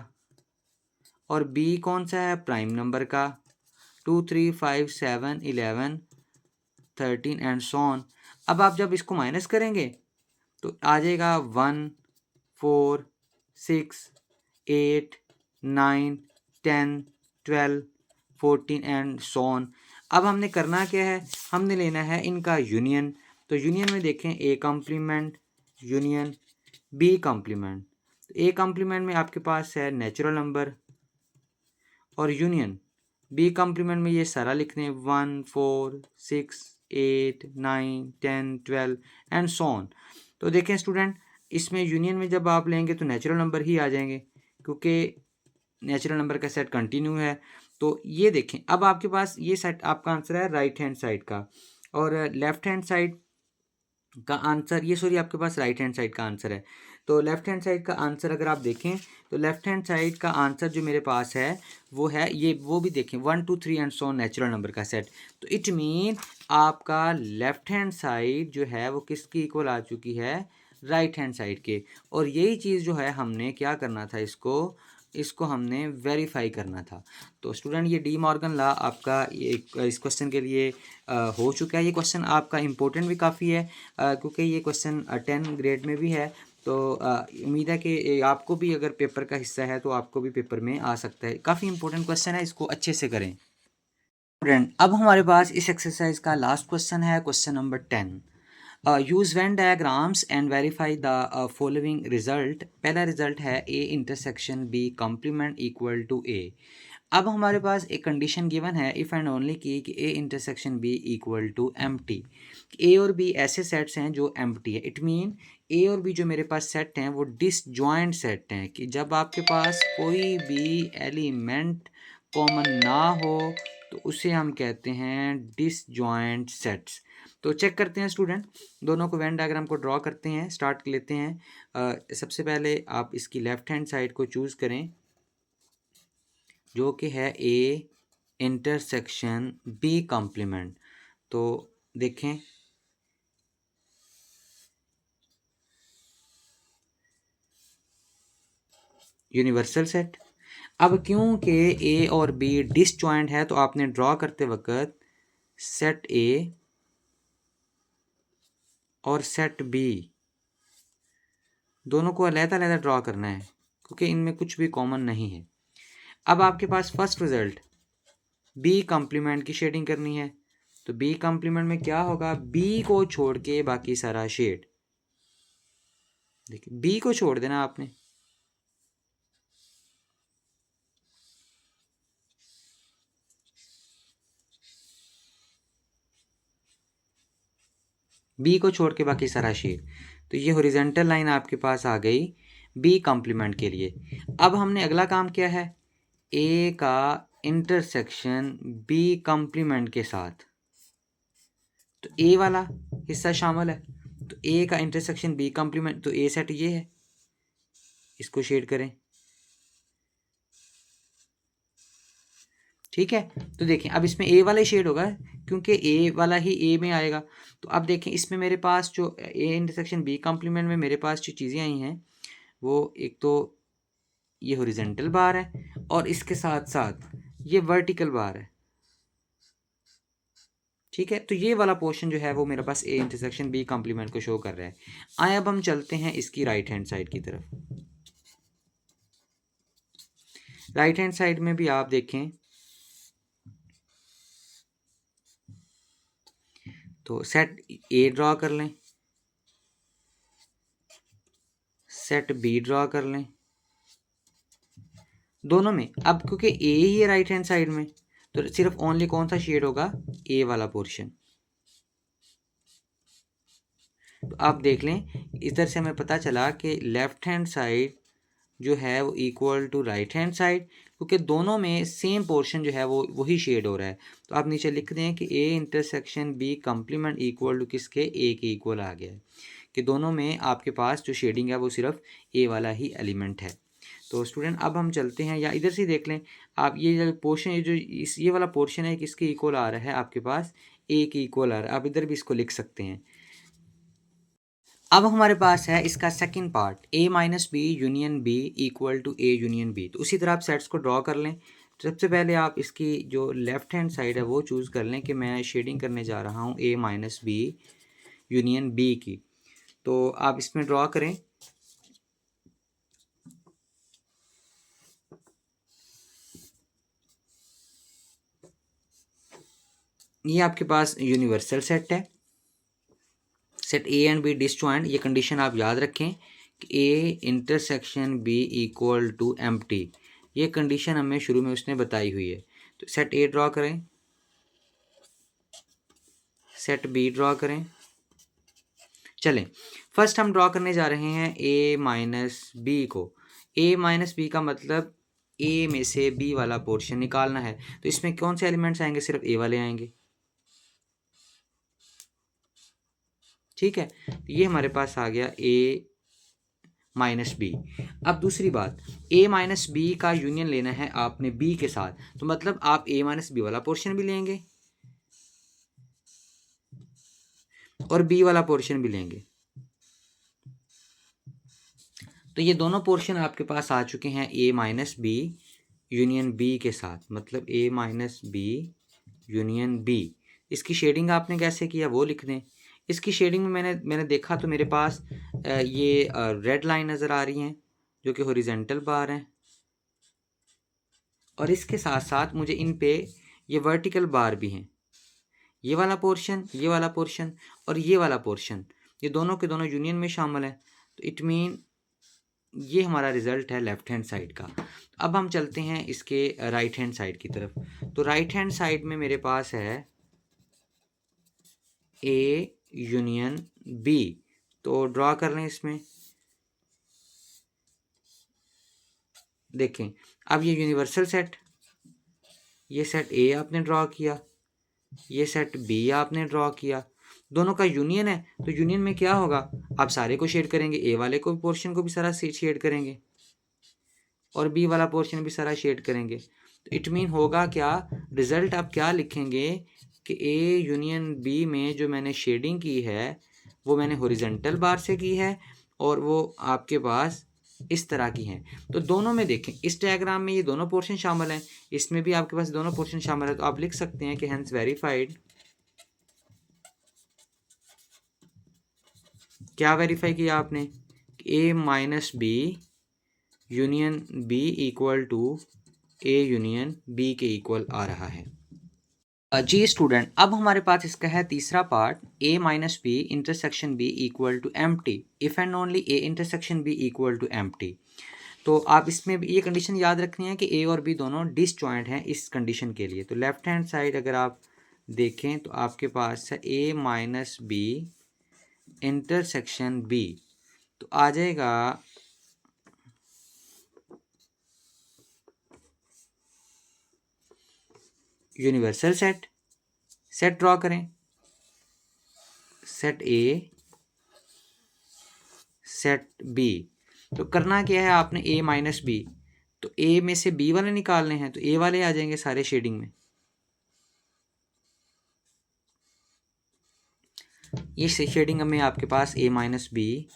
और बी कौन सा है, प्राइम नंबर का। 2 3 5 7 11 13 एंड सो ऑन। अब आप जब इसको माइनस करेंगे तो आ जाएगा 1 4 6 8 9 10 12 14 एंड सो ऑन। अब हमने करना क्या है, हमने लेना है इनका यूनियन। तो यूनियन में देखें A complement union B complement. तो ए कॉम्प्लीमेंट में आपके पास है नेचुरल नंबर, और यूनियन बी कॉम्प्लीमेंट में ये सारा लिखने 1 4 6 8 9 10 12 एंड सो ऑन। तो देखें स्टूडेंट, इसमें यूनियन में जब आप लेंगे तो नेचुरल नंबर ही आ जाएंगे, क्योंकि नेचुरल नंबर का सेट कंटिन्यू है। तो ये देखें, अब आपके पास ये सेट आपका आंसर है राइट हैंड साइड का, और लेफ्ट हैंड साइड का आंसर, ये सॉरी आपके पास राइट हैंड साइड का आंसर है। तो लेफ्ट हैंड साइड का आंसर अगर आप देखें, तो लेफ्ट हैंड साइड का आंसर जो मेरे पास है वो है ये, वो भी देखें 1 2 3 एंड सो नेचुरल नंबर का सेट। तो इट मीन आपका लेफ्ट हैंड साइड जो है वो किसकी इक्वल आ चुकी है, राइट हैंड साइड के। और यही चीज़ जो है हमने क्या करना था, इसको हमने वेरीफाई करना था। तो स्टूडेंट, ये डी मॉर्गन लॉ आपका इस क्वेश्चन के लिए हो चुका है। ये क्वेश्चन आपका इम्पोर्टेंट भी काफ़ी है, क्योंकि ये क्वेश्चन 10 ग्रेड में भी है। तो उम्मीद है कि आपको भी अगर पेपर का हिस्सा है तो आपको भी पेपर में आ सकता है। काफ़ी इंपॉर्टेंट क्वेश्चन है, इसको अच्छे से करें। स्टूडेंट, अब हमारे पास इस एक्सरसाइज का लास्ट क्वेश्चन है, question number 10। Use Venn diagrams and verify the following result. पहला रिजल्ट है A intersection B complement equal to A. अब हमारे पास एक कंडीशन गिवन है इफ़ एंड ओनली की कि A intersection B equal to empty. A और बी ऐसे सेट्स हैं जो एम्प्टी है। इट मीन ए और बी जो मेरे पास सेट हैं वो डिसजॉइंट सेट हैं, कि जब आपके पास कोई भी एलिमेंट कॉमन ना हो तो उसे हम कहते हैं डिसजॉइंट सेट्स। तो चेक करते हैं स्टूडेंट, दोनों को वेन डायग्राम को ड्रॉ करते हैं, स्टार्ट लेते हैं। सबसे पहले आप इसकी लेफ्ट हैंड साइड को चूज़ करें, जो कि है ए इंटरसेक्शन बी कॉम्प्लीमेंट। तो देखें, यूनिवर्सल सेट। अब क्योंकि ए और बी डिसजॉइंट है तो आपने ड्रॉ करते वक्त सेट ए और सेट बी दोनों को अलग-अलग ड्रॉ करना है, क्योंकि इनमें कुछ भी कॉमन नहीं है। अब आपके पास फर्स्ट रिजल्ट बी कॉम्प्लीमेंट की शेडिंग करनी है। तो बी कॉम्प्लीमेंट में क्या होगा, बी को छोड़ के बाकी सारा शेड। देखिए, बी को छोड़ देना आपने, बी को छोड़ के बाकी सारा शेड। तो ये हॉरिजॉन्टल लाइन आपके पास आ गई बी कॉम्प्लीमेंट के लिए। अब हमने अगला काम किया है ए का इंटरसेक्शन बी कॉम्प्लीमेंट के साथ। तो ए वाला हिस्सा शामिल है, तो ए का इंटरसेक्शन बी कॉम्प्लीमेंट, तो ए सेट ये है, इसको शेड करें। ठीक है। तो देखें अब इसमें ए वाला ही शेड होगा क्योंकि ए वाला ही ए में आएगा। तो अब देखें इसमें मेरे पास जो ए इंटरसेक्शन बी कॉम्प्लीमेंट में मेरे पास जो चीज़ें आई हैं वो एक तो ये हॉरिजेंटल बार है और इसके साथ साथ ये वर्टिकल बार है। ठीक है, तो ये वाला पोर्शन जो है वो मेरे पास ए इंटरसेक्शन बी कॉम्प्लीमेंट को शो कर रहा है। आए अब हम चलते हैं इसकी राइट हैंड साइड की तरफ। राइट हैंड साइड में भी आप देखें तो सेट ए ड्रॉ कर लें, सेट बी ड्रॉ कर लें, दोनों में। अब क्योंकि ए ही है राइट हैंड साइड में तो सिर्फ ओनली कौन सा शेड होगा, ए वाला पोर्शन। तो आप देख लें इधर से हमें पता चला कि लेफ्ट हैंड साइड जो है वो equal to right hand side, क्योंकि दोनों में सेम पोर्शन जो है वो वही शेड हो रहा है। तो आप नीचे लिख दें कि A intersection B complement equal to किसके, ए के इक्वल आ गया है कि दोनों में आपके पास जो शेडिंग है वो सिर्फ ए वाला ही एलिमेंट है। तो स्टूडेंट अब हम चलते हैं, या इधर से देख लें आप, ये जो पोर्शन ये वाला पोर्शन है किसके इक्वल आ रहा है आपके पास, ए के इक्वल आ रहा है। आप इधर भी इसको लिख सकते हैं। अब हमारे पास है इसका second part, A minus B union B equal to A union B. तो उसी तरह आप सेट्स को ड्रॉ कर लें। तो सबसे पहले आप इसकी जो लेफ्ट हैंड साइड है वो चूज़ कर लें कि मैं शेडिंग करने जा रहा हूँ A minus B union B की। तो आप इसमें ड्रॉ करें। ये आपके पास यूनिवर्सल सेट है, set A and B disjoint. ये कंडीशन आप याद रखें कि A intersection B equal to empty. ये कंडीशन हमें शुरू में उसने बताई हुई है। तो सेट ए ड्रॉ करें, सेट बी ड्रॉ करें। चलें फर्स्ट हम ड्रॉ करने जा रहे हैं ए माइनस बी को। ए माइनस बी का मतलब ए में से बी वाला पोर्शन निकालना है। तो इसमें कौन से एलिमेंट्स आएंगे, सिर्फ ए वाले आएंगे। ठीक है, तो ये हमारे पास आ गया ए माइनस बी। अब दूसरी बात, ए माइनस बी का यूनियन लेना है आपने बी के साथ, तो मतलब आप ए माइनस बी वाला पोर्शन भी लेंगे और बी वाला पोर्शन भी लेंगे। तो ये दोनों पोर्शन आपके पास आ चुके हैं ए माइनस बी यूनियन बी के साथ, मतलब ए माइनस बी यूनियन बी। इसकी शेडिंग आपने कैसे किया वो लिख दें। इसकी शेडिंग में मैंने देखा तो मेरे पास ये रेड लाइन नज़र आ रही हैं जो कि हॉरिजेंटल बार हैं, और इसके साथ साथ मुझे इन पे ये वर्टिकल बार भी हैं। ये वाला पोर्शन, ये वाला पोर्शन और ये वाला पोर्शन, ये दोनों के दोनों यूनियन में शामिल है। तो इट मीन ये हमारा रिजल्ट है लेफ्ट हैंड साइड का। अब हम चलते हैं इसके राइट हैंड साइड की तरफ। तो राइट हैंड साइड में मेरे पास है ए यूनियन बी। तो ड्रॉ कर लें इसमें। देखें अब ये यूनिवर्सल सेट, ये सेट ए आपने ड्रॉ किया, ये सेट बी आपने ड्रॉ किया, दोनों का यूनियन है। तो यूनियन में क्या होगा, आप सारे को शेड करेंगे, ए वाले को पोर्शन को भी सारा शेड करेंगे और बी वाला पोर्शन भी सारा शेड करेंगे। तो इट मीन होगा क्या, रिजल्ट आप क्या लिखेंगे कि ए यूनियन बी में जो मैंने शेडिंग की है वो मैंने हॉरिजेंटल बार से की है और वो आपके पास इस तरह की हैं। तो दोनों में देखें इस डायग्राम में ये दोनों पोर्शन शामिल हैं, इसमें भी आपके पास दोनों पोर्शन शामिल है। तो आप लिख सकते हैं कि हेंस वेरीफाइड, क्या वेरीफाई किया आपने, A minus B union B equal to A union B के इक्वल आ रहा है। जी स्टूडेंट, अब हमारे पास इसका है तीसरा part, A minus B intersection B equal to empty if and only A intersection B equal to empty. तो आप इसमें भी ये कंडीशन याद रखनी है कि ए और बी दोनों डिसजॉइंट हैं इस कंडीशन के लिए। तो लेफ्ट हैंड साइड अगर आप देखें तो आपके पास है ए माइनस बी इंटरसेक्शन बी, तो आ जाएगा यूनिवर्सल सेट। सेट ड्रॉ करें, सेट ए सेट बी। तो करना क्या है आपने, ए माइनस बी, तो ए में से बी वाले निकालने हैं तो ए वाले आ जाएंगे सारे शेडिंग में। ये शेडिंग में आपके पास ए माइनस बी,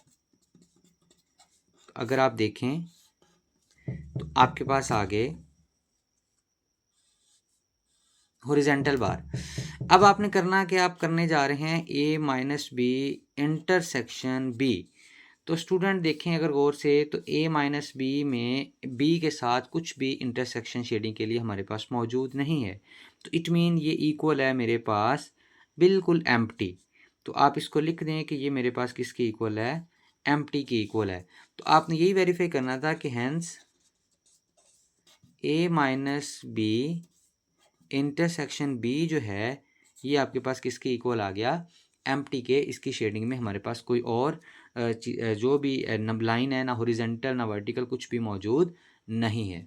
अगर आप देखें तो आपके पास आ गए हॉरिजेंटल बार। अब आपने करना कि आप करने जा रहे हैं ए माइनस बी इंटरसेक्शन बी। तो स्टूडेंट देखें अगर गौर से तो ए माइनस बी में बी के साथ कुछ भी इंटरसेक्शन शेडिंग के लिए हमारे पास मौजूद नहीं है, तो इट मीन ये इक्वल है मेरे पास बिल्कुल एम्प्टी। तो आप इसको लिख दें कि ये मेरे पास किसके इक्वल है, एम्प्टी के इक्वल है। तो आपने यही वेरीफाई करना था कि hence A minus B intersection B जो है ये आपके पास किसके इक्वल आ गया, एम्प्टी के। इसकी शेडिंग में हमारे पास कोई और जो भी लाइन है ना हॉरिजेंटल ना वर्टिकल कुछ भी मौजूद नहीं है।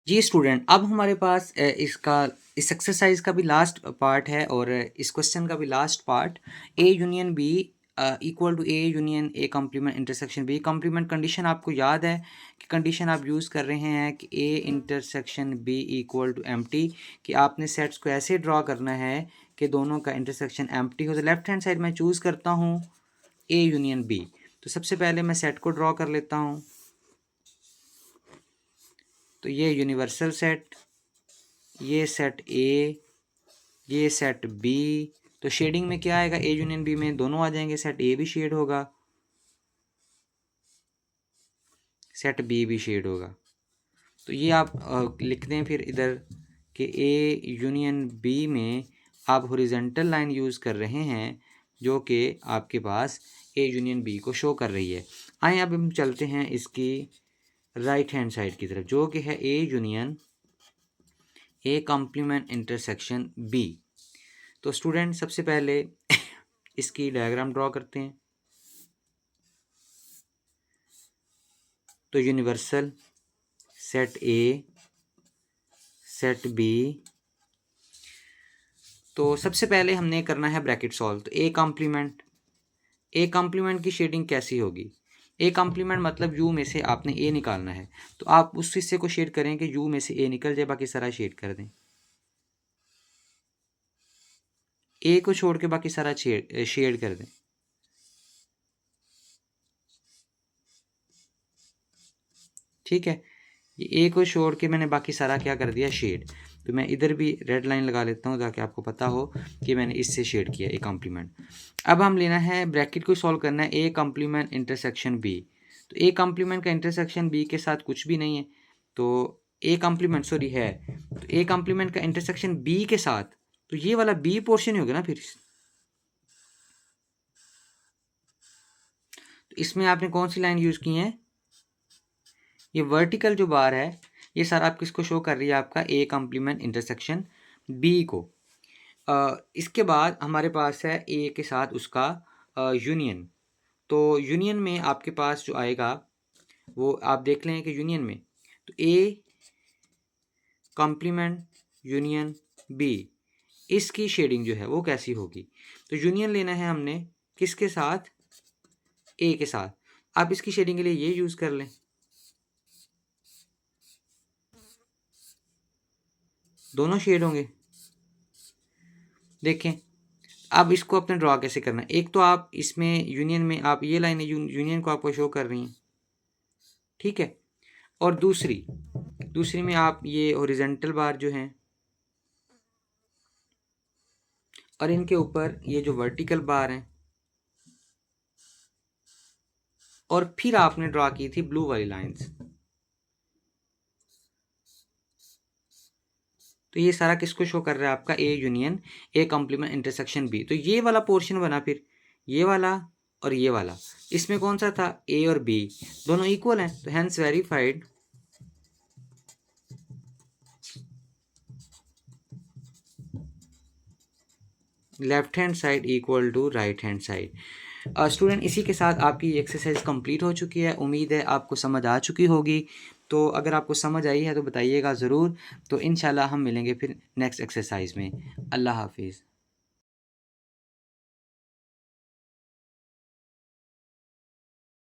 जी स्टूडेंट, अब हमारे पास इस एक्सरसाइज का भी लास्ट पार्ट है और इस क्वेश्चन का भी last part, A union B equal to A union A complement intersection B. Complement condition आपको याद है कि कंडीशन आप यूज़ कर रहे हैं कि A intersection B equal to empty, कि आपने सेट्स को ऐसे ड्रॉ करना है कि दोनों का इंटरसेक्शन एम्प्टी हो। तो लेफ्ट हैंड साइड मैं चूज़ करता हूँ ए यूनियन बी। तो सबसे पहले मैं सेट को ड्रॉ कर लेता हूँ। तो ये यूनिवर्सल सेट, ये सेट ए, ये सेट बी। तो शेडिंग में क्या आएगा, ए यूनियन बी में दोनों आ जाएंगे, सेट ए भी शेड होगा, सेट बी भी शेड होगा। तो ये आप लिख दें फिर इधर कि ए यूनियन बी में आप हॉरिजॉन्टल लाइन यूज़ कर रहे हैं जो कि आपके पास ए यूनियन बी को शो कर रही है। आइए अब हम चलते हैं इसकी राइट हैंड साइड की तरफ जो कि है A union A complement intersection B. तो स्टूडेंट सबसे पहले इसकी डायग्राम ड्रॉ करते हैं। तो universal set A, set B. तो सबसे पहले हमने करना है ब्रैकेट सॉल्व। तो ए कॉम्प्लीमेंट की शेडिंग कैसी होगी, ए कॉम्प्लीमेंट मतलब यू में से आपने ए निकालना है। तो आप उस हिस्से को शेड करें कि यू में से ए निकल जाए, बाकी सारा शेड कर दें। ए को छोड़ के बाकी सारा शेड कर दें। ठीक है, ये ए को छोड़ के मैंने बाकी सारा क्या कर दिया, शेड। तो मैं इधर भी रेड लाइन लगा लेता हूँ ताकि आपको पता हो कि मैंने इससे शेड किया ए कॉम्प्लीमेंट। अब हम लेना है ब्रैकेट को सॉल्व करना है ए कॉम्प्लीमेंट इंटरसेक्शन बी। तो ए कॉम्प्लीमेंट का इंटरसेक्शन बी के साथ कुछ भी नहीं है, तो ए कॉम्प्लीमेंट सॉरी है, तो ए कॉम्प्लीमेंट का इंटरसेक्शन बी के साथ, तो ये वाला बी पोर्शन ही होगा ना फिर। तो इसमें आपने कौन सी लाइन यूज़ की है, ये वर्टिकल जो बार है ये सारा आप किसको शो कर रही है, आपका ए कॉम्प्लीमेंट इंटरसेक्शन बी को। इसके बाद हमारे पास है ए के साथ उसका यूनियन। तो यूनियन में आपके पास जो आएगा वो आप देख लें कि यूनियन में तो ए कॉम्प्लीमेंट यूनियन बी, इसकी शेडिंग जो है वो कैसी होगी। तो यूनियन लेना है हमने किसके साथ, ए के साथ। आप इसकी शेडिंग के लिए ये यूज़ कर लें, दोनों शेड होंगे। देखें अब इसको अपने ड्रॉ कैसे करना है। एक तो आप इसमें यूनियन में आप ये लाइनें यूनियन को आपको शो कर रही हैं, ठीक है। और दूसरी में आप ये हॉरिजॉन्टल बार जो हैं और इनके ऊपर ये जो वर्टिकल बार हैं, और फिर आपने ड्रॉ की थी ब्लू वाली लाइंस। तो ये सारा किसको शो कर रहा है, आपका A union A complement intersection B. तो ये वाला पोर्शन बना फिर ये वाला और ये वाला, इसमें कौन सा था, ए और बी दोनों इक्वल हैं, तो hence verified left hand side equal to right hand side. Student इसी के साथ आपकी एक्सरसाइज कंप्लीट हो चुकी है। उम्मीद है आपको समझ आ चुकी होगी। तो अगर आपको समझ आई है तो बताइएगा ज़रूर। तो इंशाल्लाह हम मिलेंगे फिर नेक्स्ट एक्सरसाइज में। अल्लाह हाफिज़।